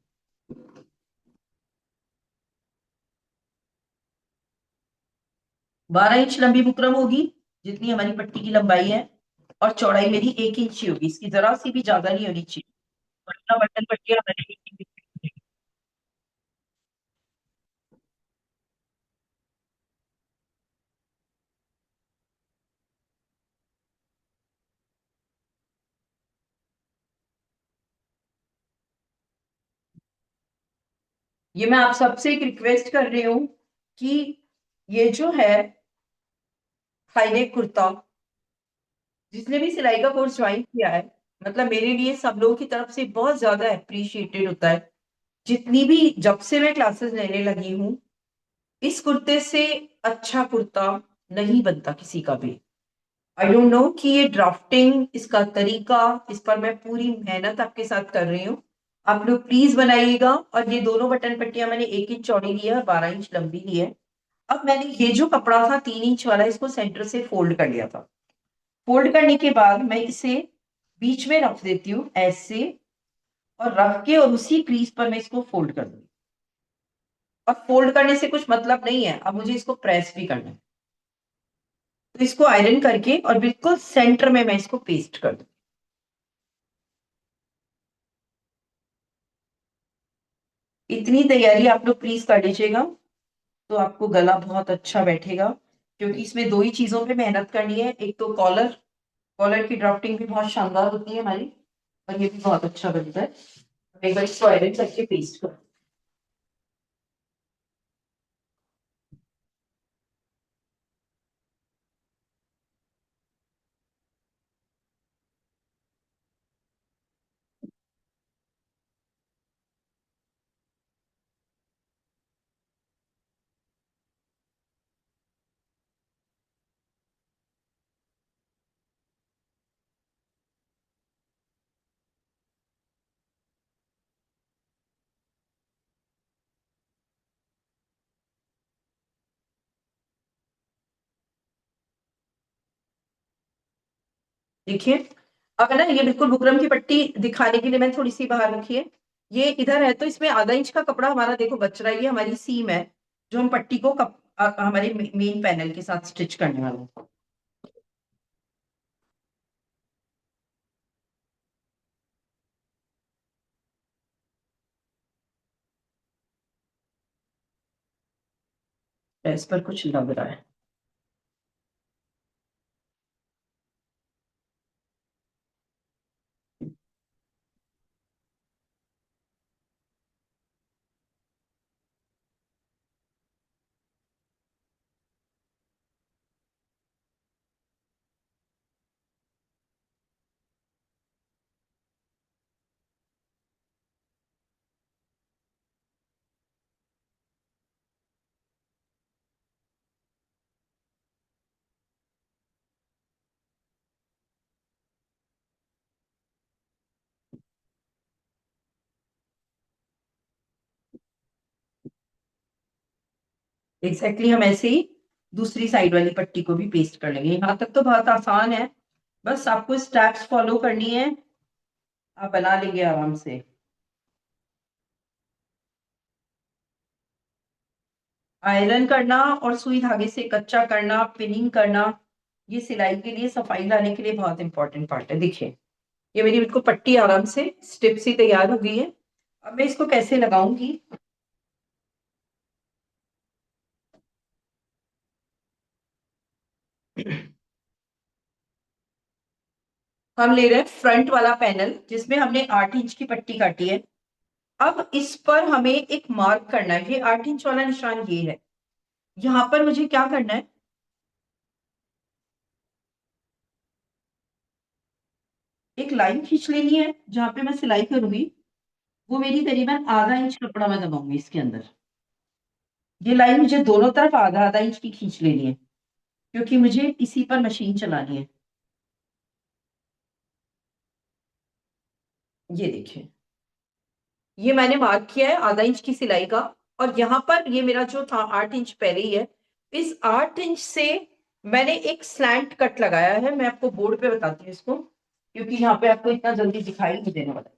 12 इंच लंबी बुकरम होगी, जितनी हमारी पट्टी की लंबाई है, और चौड़ाई मेरी 1 इंच ही होगी, इसकी जरा सी भी ज्यादा नहीं होनी चाहिए, वरना बटन पट्टियां हमारी 1 इंच की होगी। ये मैं आप सबसे एक रिक्वेस्ट कर रही हूँ कि ये जो है हाईनेक कुर्ता, जिसने भी सिलाई का कोर्स ज्वाइन किया है, मतलब मेरे लिए सब लोगों की तरफ से बहुत ज्यादा अप्रिशिएटेड होता है। जितनी भी जब से मैं क्लासेस लेने लगी हूँ, इस कुर्ते से अच्छा कुर्ता नहीं बनता किसी का भी। आई डोंट नो कि ये ड्राफ्टिंग, इसका तरीका, इस पर मैं पूरी मेहनत आपके साथ कर रही हूँ। आप लोग प्लीज बनाइएगा। और ये दोनों बटन पट्टियां मैंने 1 इंच चौड़ी ली है और 12 इंच लंबी ली है। अब मैंने ये जो कपड़ा था 3 इंच वाला, इसको सेंटर से फोल्ड कर लिया था। फोल्ड करने के बाद मैं इसे बीच में रख देती हूँ ऐसे, और रख के और उसी क्रीज पर मैं इसको फोल्ड कर दूंगी। और फोल्ड करने से कुछ मतलब नहीं है, अब मुझे इसको प्रेस भी करना है। तो इसको आयरन करके और बिल्कुल सेंटर में मैं इसको पेस्ट कर दूं। इतनी तैयारी आप लोग प्लीज कर लीजिएगा, तो आपको गला बहुत अच्छा बैठेगा। क्योंकि इसमें 2 ही चीजों पे मेहनत करनी है, एक तो कॉलर, कॉलर की ड्राफ्टिंग भी बहुत शानदार होती है हमारी, और ये भी बहुत अच्छा बनता है। एक बार इसको आयरन करके पेस्ट कर। देखिए, अब है ना, ये बिल्कुल बुकरम की पट्टी दिखाने के लिए मैंने थोड़ी सी बाहर रखी है। ये इधर है, तो इसमें आधा इंच का कपड़ा हमारा देखो बच रहा है। ये हमारी सीम है जो हम पट्टी को हमारे मेन पैनल के साथ स्टिच करने वाले हैं। इस पर कुछ लग रहा है। एग्जैक्टली हम ऐसे ही दूसरी साइड वाली पट्टी को भी पेस्ट कर लेंगे। यहाँ तक तो बहुत आसान है, बस आपको स्टेप्स फॉलो करनी है, आप बना लेंगे आराम से। आयरन करना और सुई धागे से कच्चा करना, पिनिंग करना, ये सिलाई के लिए, सफाई लाने के लिए बहुत इंपॉर्टेंट पार्ट है। देखिए, ये मेरी बिल्कुल पट्टी आराम से स्टिप सी तैयार हो गई है। अब मैं इसको कैसे लगाऊंगी। हम ले रहे हैं फ्रंट वाला पैनल जिसमें हमने 8 इंच की पट्टी काटी है। अब इस पर हमें एक मार्क करना है। ये 8 इंच वाला निशान ये है। यहाँ पर मुझे क्या करना है, एक लाइन खींच लेनी है जहां पे मैं सिलाई करूंगी। वो मेरी करीबन आधा इंच कपड़ा मैं दबाऊंगी इसके अंदर। ये लाइन मुझे दोनों तरफ आधा आधा इंच की खींच लेनी है, क्योंकि मुझे इसी पर मशीन चलानी है। ये देखिए, ये मैंने मार्क किया है आधा इंच की सिलाई का। और यहाँ पर ये मेरा जो था 8 इंच पहले ही है। इस 8 इंच से मैंने एक स्लैंट कट लगाया है। मैं आपको बोर्ड पे बताती हूँ इसको, क्योंकि यहाँ पे आपको इतना जल्दी दिखाई नहीं देने वाला।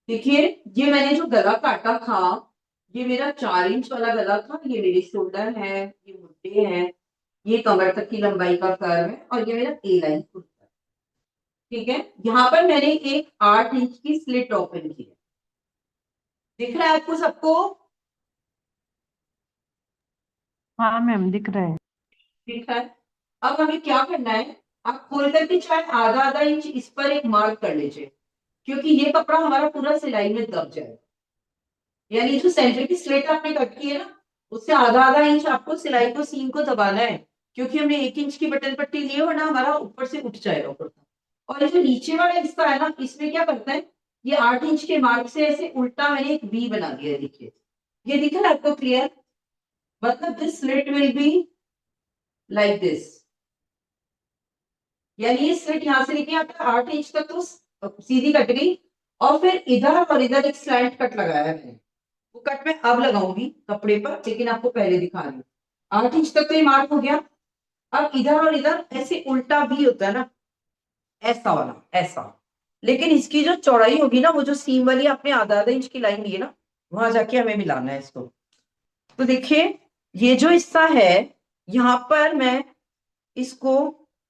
देखिए, ये मैंने जो गला काटा था, ये मेरा 4 इंच वाला गला था। ये मेरे शोल्डर है, ये मुड्डे हैं, ये कमर तक की लंबाई का कर्व है, और ये मेरा ए लाइन कुर्ता है। ठीक है, यहाँ पर मैंने एक 8 इंच की स्लिट ओपन की है। दिख रहा है आपको सबको? हाँ मैम, दिख रहा है। दिख रहा है। अब हमें क्या करना है, आप खोल करके चाहे आधा आधा इंच इस पर एक मार्क कर लीजिए, क्योंकि ये कपड़ा हमारा पूरा सिलाई में दब जाएगा। यानी जो सेंटर की स्लिट आपने कट की है ना, उससे आधा आधा इंच आपको सिलाई को, सीम को दबाना है, क्योंकि हमने 1 इंच की बटन पट्टी ली है, वरना हमारा ऊपर से उठ जाएगा ऊपर तक। और ये जो नीचे वाला हिस्सा है ना, इसमें क्या करता है, ये 8 इंच के मार्क से ऐसे उल्टा मैंने एक वी बना दिया है, देखिए ये दिख रहा है आपको क्लियर? मतलब this slit will be like this, यानी ये स्लिट यहाँ से लेके यहाँ तक 8 इंच तक तो सीधी कट गई, और फिर इधर और इधर एक स्लैंट कट लगाया है मैंने। वो कट मैं अब लगाऊंगी कपड़े पर, लेकिन आपको पहले दिखा रही हूँ। 8 इंच तक तो ये मार्क हो गया। अब इधर और इधर ऐसे उल्टा भी होता है ना, ऐसा वाला, ऐसा। लेकिन इसकी जो चौड़ाई होगी ना, वो जो सीम वाली आपने आधा आधा इंच की लाइन ली है ना, वहां जाके हमें मिलाना है इसको। तो देखिए ये जो हिस्सा है, यहाँ पर मैं इसको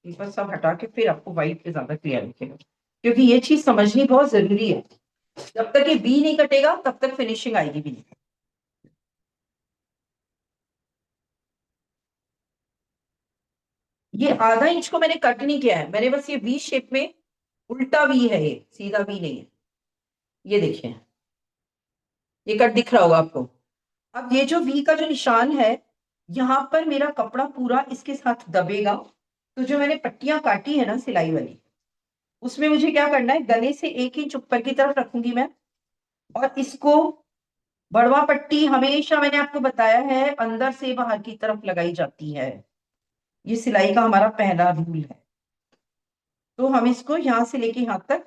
इस पर सब हटा के फिर आपको व्हाइट पे ज्यादा क्लियर दिखेगा, क्योंकि ये चीज समझनी बहुत जरूरी है। जब तक ये बी नहीं कटेगा तब तक फिनिशिंग आएगी भी नहीं। ये आधा इंच को मैंने कट नहीं किया है, मैंने बस ये वी शेप में, उल्टा वी है, ये सीधा वी नहीं है। ये देखिए ये कट दिख रहा होगा आपको। अब ये जो वी का जो निशान है, यहां पर मेरा कपड़ा पूरा इसके साथ दबेगा। तो जो मैंने पट्टियां काटी है ना सिलाई वाली, उसमें मुझे क्या करना है, गले से 1 इंच ऊपर की तरफ रखूंगी मैं, और इसको बड़वा पट्टी हमेशा मैंने आपको बताया है अंदर से बाहर की तरफ लगाई जाती है। ये सिलाई का हमारा पहला रूल है। तो हम इसको यहां से लेके यहां तक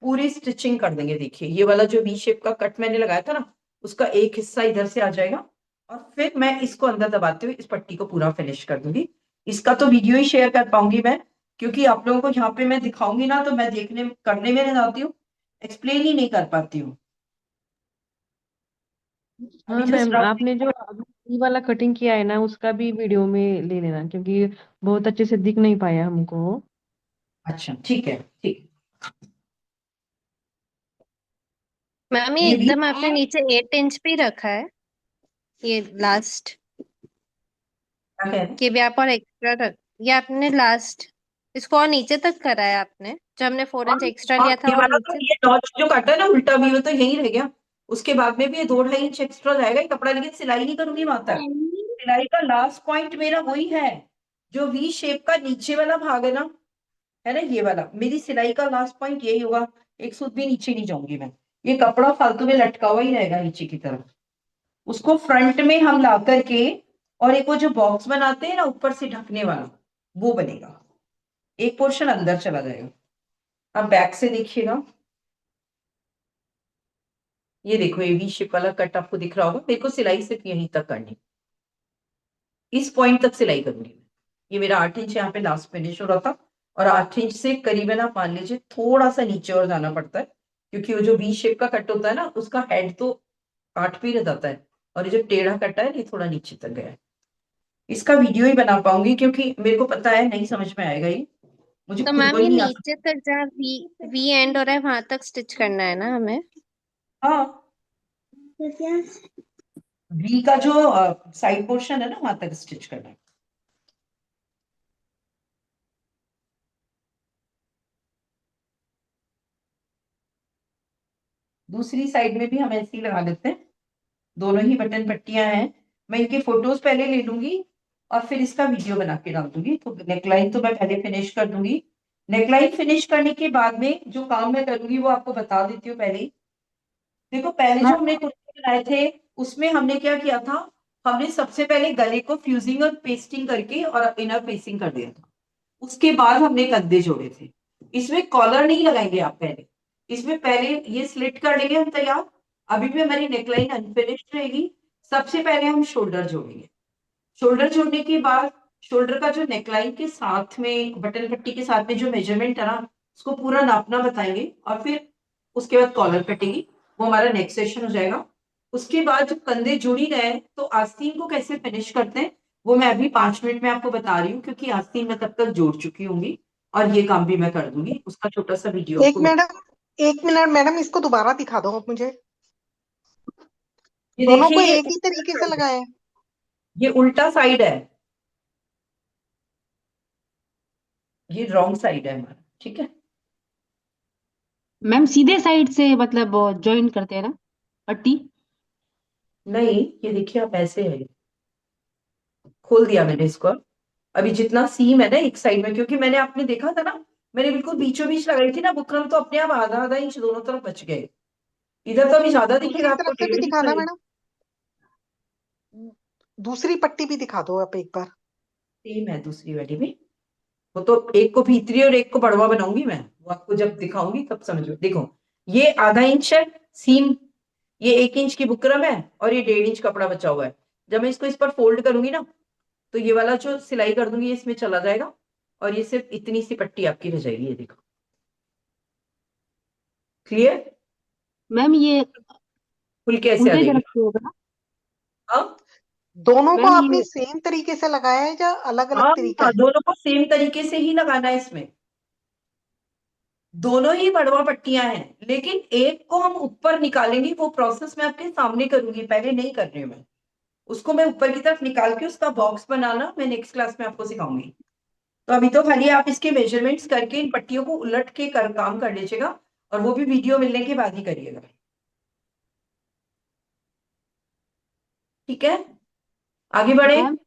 पूरी स्टिचिंग कर देंगे। देखिए ये वाला जो वी शेप का कट मैंने लगाया था ना, उसका एक हिस्सा इधर से आ जाएगा, और फिर मैं इसको अंदर दबाते हुए इस पट्टी को पूरा फिनिश कर दूंगी। इसका तो वीडियो ही शेयर कर पाऊंगी मैं, क्योंकि आप लोगों को यहाँ पे मैं दिखाऊंगी ना, तो मैं देखने करने में रह जाती हूँ, एक्सप्लेन ही नहीं कर पाती हूँ। अभी हाँ जस्ट मैम, आपने जो अभी ये वाला कटिंग किया है ना, उसका भी वीडियो में ले लेना, क्योंकि बहुत अच्छे से दिख नहीं पाया हमको। अच्छा ठीक है, ठीक। मैम ये ये भी एकदम आपने नीचे 8 इंच पे ही रखा है, ये लास्ट क्या कह रहे हैं? के भी आप और एक्स्ट्रा रख, ये आपने लास्ट इसको और नीचे तक करा है आपने, जो हमने 4 इंच हाँ एक्स्ट्रा हाँ, लिया था ये और वाला तो, नीचे। ये नॉच जो काटा है ना उल्टा भी, वो तो यही रह गया। उसके बाद में भी ये 2-2.5 इंच एक्स्ट्रा जाएगा ये कपड़ा, लेकिन सिलाई नहीं करूंगी वहां तक। सिलाई का लास्ट पॉइंट मेरा वही है, जो वी शेप का नीचे वाला भाग है ना, ये वाला मेरी सिलाई का लास्ट पॉइंट यही होगा। एक सूत भी नीचे नहीं जाऊंगी मैं, ये कपड़ा फालतू में लटका हुआ ही रहेगा नीचे की तरफ। उसको फ्रंट में हम ला करके, और एक वो जो बॉक्स बनाते हैं ना ऊपर से ढकने वाला, वो बनेगा, एक पोर्शन अंदर चला जाएगा। अब बैक से देखिएगा, ये देखो ये वी शेप वाला कट आपको दिख रहा होगा। मेरे को सिलाई सिर्फ यहीं तक करनी, इस पॉइंट तक सिलाई करूंगी मैं। ये मेरा 8 इंच यहाँ पे लास्ट फिनिश हो रहा था, और 8 इंच से करीबन आप मान लीजिए थोड़ा सा नीचे और जाना पड़ता है, क्योंकि वो जो वी शेप का कट होता है ना, उसका हेड तो 8 पे ही रह जाता है, और ये जो टेढ़ा कटा है ये थोड़ा नीचे तक गया है। इसका वीडियो ही बना पाऊंगी, क्योंकि मेरे को पता है नहीं समझ में आएगा ये, मुझे तो खुद को मैम ही ये नहीं आता। नीचे तक जहाँ वी वी एंड हो रहा है वहां तक स्टिच करना है ना हमें? हाँ, वी का जो साइड पोर्शन है ना, वहां तक स्टिच करना है। दूसरी साइड में भी हम ऐसे ही लगा लेते हैं, दोनों ही बटन पट्टियां हैं। मैं इनके फोटोज पहले ले लूंगी, और फिर इसका वीडियो बना के डाल दूंगी। तो नेकलाइन तो मैं पहले फिनिश कर दूंगी। नेकलाइन फिनिश करने के बाद में जो काम मैं करूंगी वो आपको बता देती हूँ पहले ही। देखो पहले जो हमने कुर्ते बनाए थे, उसमें हमने क्या किया था, हमने सबसे पहले गले को फ्यूजिंग और पेस्टिंग करके और इनर पेस्टिंग कर दिया था। उसके बाद हमने कंधे जोड़े थे। इसमें कॉलर नहीं लगाएंगे आप पहले, इसमें पहले ये स्लिट कर लेंगे हम तैयार। अभी भी हमारी नेकलाइन अनफिनिश्ड रहेगी। सबसे पहले हम शोल्डर जोड़ेंगे। शोल्डर जोड़ने के बाद शोल्डर का जो नेकलाइन के साथ में बटन पट्टी के साथ में जो मेजरमेंट है ना, उसको पूरा नापना बताएंगे, और फिर उसके बाद कॉलर कटेगी। वो हमारा नेक्स्ट सेशन हो जाएगा। उसके बाद जब कंधे जुड़ ही गए, तो आस्तीन को कैसे फिनिश करते हैं वो मैं अभी 5 मिनट में आपको बता रही हूँ, क्योंकि आस्तीन मैं तब तक जोड़ चुकी होंगी, और ये काम भी मैं कर दूंगी। उसका छोटा सा वीडियो एक आपको मैडम, 1 मिनट मैडम, इसको दोबारा दिखा दो आप मुझे। ये दोनों देखिए को ये एक ही तरीके से लगाया है। ये उल्टा साइड है, ये रॉन्ग साइड है हमारा, ठीक है। मैम सीधे साइड से मतलब ज्वाइन करते हैं ना पट्टी? नहीं, ये देखिए आप ऐसे है, खोल दिया मैंने इसको। अभी जितना सीम है ना एक साइड में, क्योंकि मैंने आपने देखा था ना, मैंने बिल्कुल बीचों बीच लगाई थी ना बुकरम, तो अपने आप आधा आधा इंच दोनों तरफ बच गए। इधर तो अभी ज्यादा दूसरी दिखेगा आपको, तरफ से भी 1.5 इंच दिखाना लगेगा। मैडम, दूसरी पट्टी भी दिखा दो आप एक बार। सेम है दूसरी वाली भी। वो तो एक को भीतरी और एक को बड़वा बनाऊंगी मैं, वो आपको जब दिखाऊंगी तब समझ में। देखो ये आधा इंच है सीम, ये 1 इंच की बुकरम है, और ये 1.5 इंच कपड़ा बचा हुआ है। जब मैं इसको इस पर फोल्ड करूंगी ना, तो ये वाला जो सिलाई कर दूंगी ये इसमें चला जाएगा, और ये सिर्फ इतनी सी पट्टी आपकी रह जाएगी। ये देखो, क्लियर? मैम ये खुल के ऐसे आ उल्टे जाएगी। तरफ से होगा। हाँ दोनों को मैम आपने ये सेम तरीके से लगाया है या अलग अलग हाँ तरीका हाँ, है? दोनों को सेम तरीके से ही लगाना है इसमें। दोनों ही बड़वा पट्टियां हैं, लेकिन एक को हम ऊपर निकालेंगे, वो प्रोसेस मैं आपके सामने करूंगी, पहले नहीं कर रही हूँ मैं। उसको मैं ऊपर की तरफ निकाल के उसका बॉक्स बनाना मैं नेक्स्ट क्लास में आपको सिखाऊंगी। तो अभी तो खाली आप इसके मेजरमेंट्स करके इन पट्टियों को उलट के काम कर लीजिएगा, और वो भी वीडियो मिलने के बाद ही करिएगा, ठीक है? आगे बढ़े। मैम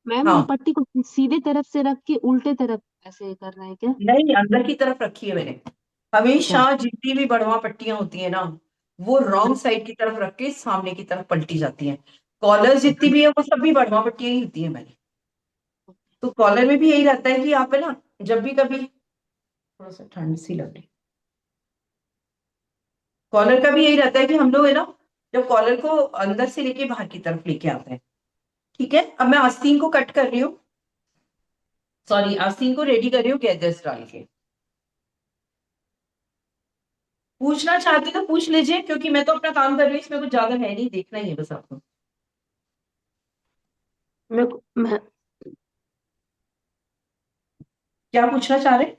मैम हाँ, ये पट्टी को सीधे तरफ से रख के उल्टे तरफ ऐसे करना है क्या? नहीं अंदर की तरफ रखी है मैंने। अच्छा। हमेशा जितनी भी बढ़वा पट्टियां होती है ना, वो रॉन्ग साइड की तरफ रख के सामने की तरफ पलटी जाती हैं। कॉलर जितनी भी है वो सब भी बढ़वा पट्टियां ही होती है मैंने। तो कॉलर में भी यही रहता है कि आप है ना, जब भी कभी, थोड़ा सा ठंड सी लग रही, कॉलर का भी यही रहता है कि हम लोग है ना, जब कॉलर को अंदर से लेके बाहर की तरफ लेके आते हैं। ठीक है, अब मैं आस्तीन को कट कर रही हूँ, सॉरी आस्तीन को रेडी कर रही हूँ गैदर्स डाल के। पूछना चाहती तो पूछ लीजिए, क्योंकि मैं तो अपना काम कर रही हूँ, इसमें कुछ ज्यादा है नहीं, देखना ही है बस आपको। मैं क्या पूछना चाह रहे हैं?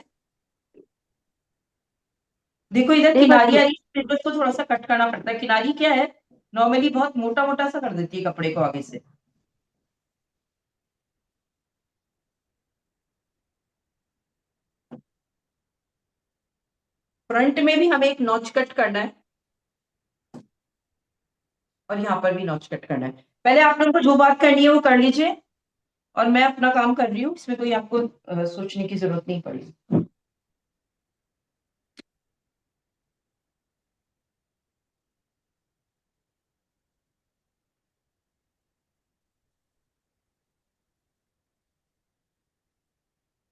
देखो इधर नहीं किनारी बस आ रही है, तो इसको थोड़ा सा कट करना पड़ता है। किनारी क्या है, नॉर्मली बहुत मोटा मोटा सा कर देती है कपड़े को आगे से। फ्रंट में भी हमें एक नॉच कट करना है, और यहाँ पर भी नॉच कट करना है। पहले आप लोगों को जो बात करनी है वो कर लीजिए, और मैं अपना काम कर रही हूँ, इसमें कोई आपको सोचने की जरूरत नहीं पड़ी।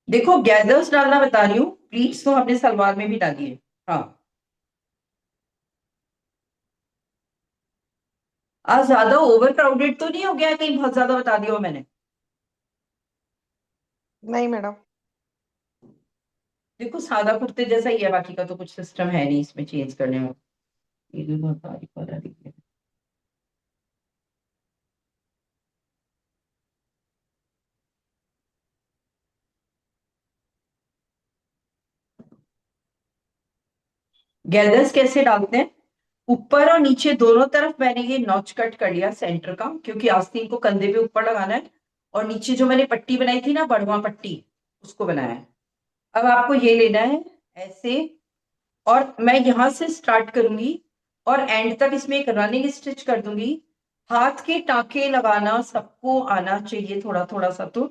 देखो गैदर्स डालना बता रही हूँ, प्लीट्स तो हमने सलवार में भी डाली है। हाँ, आज ज्यादा ओवर क्राउडेड तो नहीं हो गया है कहीं, बहुत ज्यादा बता दिया हो मैंने? नहीं मैडम। देखो सादा कुर्ते जैसा ही है, बाकी का तो कुछ सिस्टम है नहीं इसमें चेंज करने में। ये भी बहुत तारीफ वाला दिख है। गैदर्स कैसे डालते हैं, ऊपर और नीचे दोनों तरफ मैंने ये नॉच कट कर लिया सेंटर का, क्योंकि आस्तीन को कंधे पे ऊपर लगाना है, और नीचे जो मैंने पट्टी बनाई थी ना बढ़वा पट्टी, उसको बनाया है। अब आपको ये लेना है ऐसे, और मैं यहां से स्टार्ट करूंगी और एंड तक इसमें एक रनिंग स्टिच कर दूंगी। हाथ के टांके लगाना सबको आना चाहिए थोड़ा थोड़ा सा। तो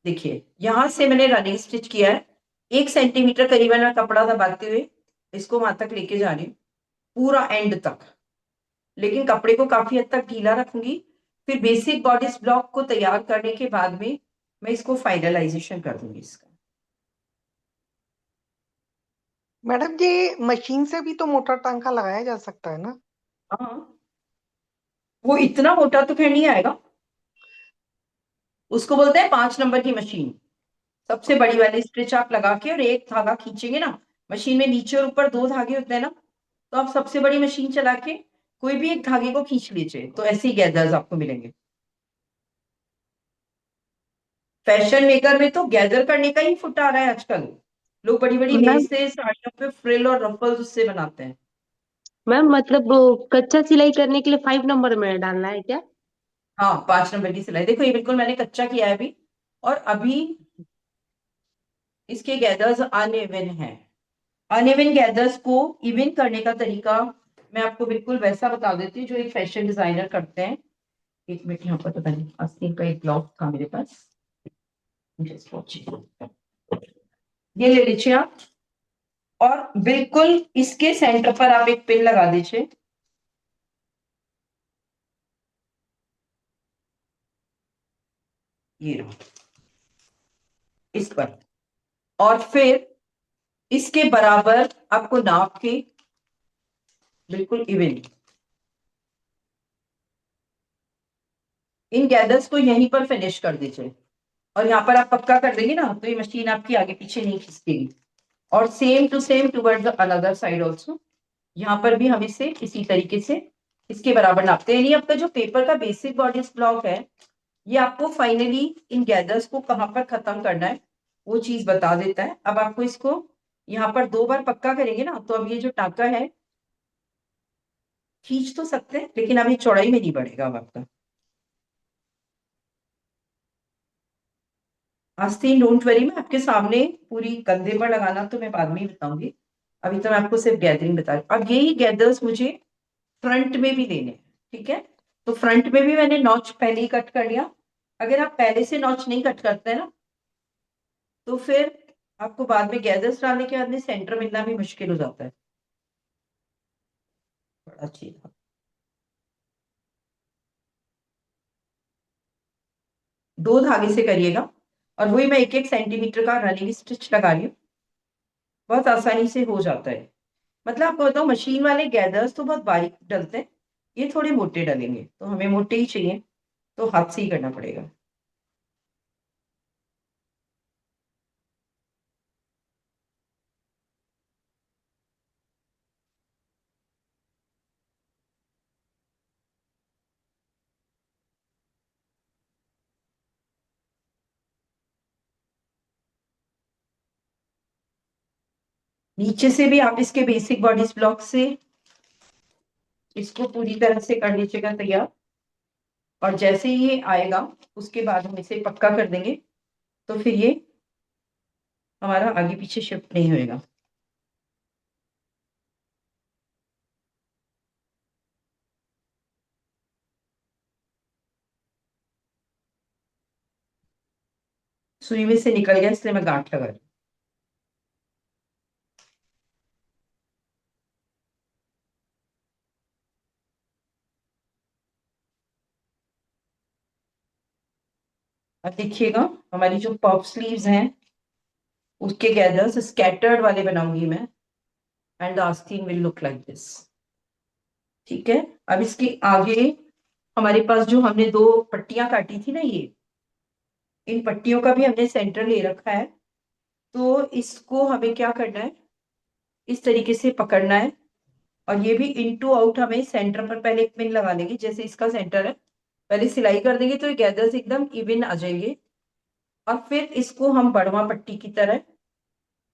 देखिए यहां से मैंने रनिंग स्टिच किया है, 1 सेंटीमीटर करीबन मैं कपड़ा दबाते हुए इसको वहां तक लेके जा रही हूँ, पूरा एंड तक। लेकिन कपड़े को काफी हद तक ढीला रखूंगी। फिर बेसिक बॉडीज ब्लॉक को तैयार करने के बाद में मैं इसको फाइनलाइजेशन कर दूंगी इसका। मैडम ये मशीन से भी तो मोटा टांका लगाया जा सकता है ना? हाँ, वो इतना मोटा तो खैर नहीं आएगा, उसको बोलते हैं 5 नंबर की मशीन। सबसे बड़ी वाली स्टिच आप लगा के और एक धागा खींचेंगे ना, मशीन में नीचे और ऊपर 2 धागे होते हैं ना, तो आप सबसे बड़ी मशीन चला के कोई भी एक धागे को खींच लीजिए, तो ऐसे ही गैदर्स आपको मिलेंगे। फैशन मेकर में तो गैदर करने का ही फुट आ रहा है आजकल। लोग बड़ी बड़ी मैम लेस से साड़ियों पे फ्रिल और रफल्स उससे बनाते हैं। मैम मतलब वो कच्चा सिलाई करने के लिए 5 नंबर में डालना है क्या? हाँ, 5 नंबर की सिलाई। देखो ये बिल्कुल मैंने कच्चा किया है अभी, और अभी इसके गैदर्स अनइवन हैं। अनइवन गैदर्स को इवन करने का तरीका मैं आपको बिल्कुल वैसा बता देती हूँ जो एक फैशन डिजाइनर करते हैं। 1 मिनट, यहाँ पर पता नहीं आस्तीन का एक ब्लॉक था मेरे पास। Just watch it. ये ले लीजिए आप, और बिल्कुल इसके सेंटर पर आप एक पिन लगा दीजिए। ये रहो, इस पर। और फिर इसके बराबर आपको नाप के बिल्कुल इवन इन गैदर्स को यहीं पर फिनिश कर दीजिए। और यहाँ पर आप पक्का कर देंगे ना, तो ये मशीन आपकी आगे पीछे नहीं खिसकेगी। और same to same towards the another side also, यहाँ पर भी हम इसे इसी तरीके से इसके बराबर नापते हैं। यानी आपका जो पेपर का बेसिक बॉडी ब्लॉक है, ये आपको फाइनली इन गैदर्स को कहाँ पर खत्म करना है वो चीज बता देता है। अब आपको इसको यहाँ पर 2 बार पक्का करेंगे ना, तो अब ये जो टाका है खींच तो सकते हैं, लेकिन अब ये चौड़ाई में नहीं बढ़ेगा अब आपका। आस्तीन डोंट वरी, मैं आपके सामने पूरी कंधे पर लगाना तो मैं बाद में ही बताऊंगी, अभी तो मैं आपको सिर्फ गैदरिंग बता रही हूँ। अब यही गैदर्स मुझे फ्रंट में भी देने हैं, ठीक है। तो फ्रंट में भी मैंने नॉच पहले ही कट कर लिया। अगर आप पहले से नॉच नहीं कट करते ना, तो फिर आपको बाद में गैदर्स डालने के बाद में सेंटर मिलना भी मुश्किल हो जाता है। बड़ा अच्छी था। 2 धागे से करिएगा, और वही मैं 1-1 सेंटीमीटर का रनिंग स्टिच लगा रही हूँ। बहुत आसानी से हो जाता है। मतलब आपको बताऊं, मशीन वाले गैदर्स तो बहुत बारीक डलते हैं, ये थोड़े मोटे डलेंगे, तो हमें मोटे ही चाहिए, तो हाथ से ही करना पड़ेगा। नीचे से भी आप इसके बेसिक बॉडी ब्लॉक से इसको पूरी तरह से कर लीजिएगा तैयार। और जैसे ही ये आएगा, उसके बाद हम इसे पक्का कर देंगे, तो फिर ये हमारा आगे पीछे शिफ्ट नहीं होएगा। सुई में से निकल गया, इसलिए मैं गांठ लगा रही हूँ। अब देखिएगा, हमारी जो पफ स्लीव्स हैं उसके गैदर्स स्कैटर्ड वाले बनाऊंगी मैं, एंड द आस्तीन विल लुक लाइक दिस। ठीक है। अब इसके आगे हमारे पास जो हमने 2 पट्टियां काटी थी ना, ये इन पट्टियों का भी हमने सेंटर ले रखा है। तो इसको हमें क्या करना है, इस तरीके से पकड़ना है, और ये भी इन टू आउट हमें सेंटर पर पहले एक पिन लगा लेंगे, जैसे इसका सेंटर है। पहले सिलाई कर देंगे तो ये गैदर्स एकदम इवन आ जाएंगे। और फिर इसको हम बड़वा पट्टी की तरह,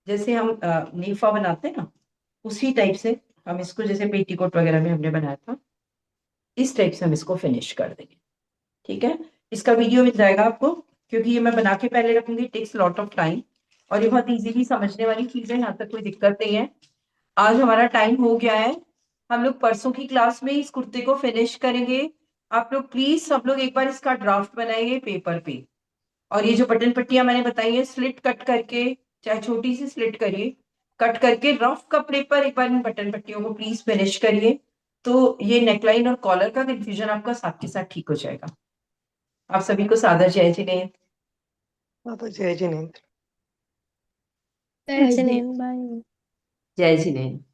जैसे हम नीफा बनाते हैं ना, उसी टाइप से हम इसको, जैसे पेटीकोट वगैरह में हमने बनाया था, इस टाइप से हम इसको फिनिश कर देंगे। ठीक है। इसका वीडियो मिल जाएगा आपको, क्योंकि ये मैं बना के पहले रखूंगी, टेक्स लॉट ऑफ टाइम, और ये बहुत इजीली समझने वाली चीज है, यहाँ तक कोई दिक्कत नहीं है। आज हमारा टाइम हो गया है, हम लोग परसों की क्लास में इस कुर्ते को फिनिश करेंगे। आप लोग प्लीज सब लोग एक बार इसका ड्राफ्ट बनाइए पेपर पे। और ये जो बटन पट्टियां मैंने बताई है, स्लिट कट करके, चाहे छोटी सी स्लिट करिए, कट करके रफ कपड़े पर एक बार इन बटन पट्टियों को प्लीज फिनिश करिए। तो ये नेकलाइन और कॉलर का कंफ्यूजन आपका साथ के साथ ठीक हो जाएगा। आप सभी को सादर जय जिनेंद्र। हाँ तो जय जिनेंद्र। जय जिनेंद्र, बाय। जय जिनेंद्र।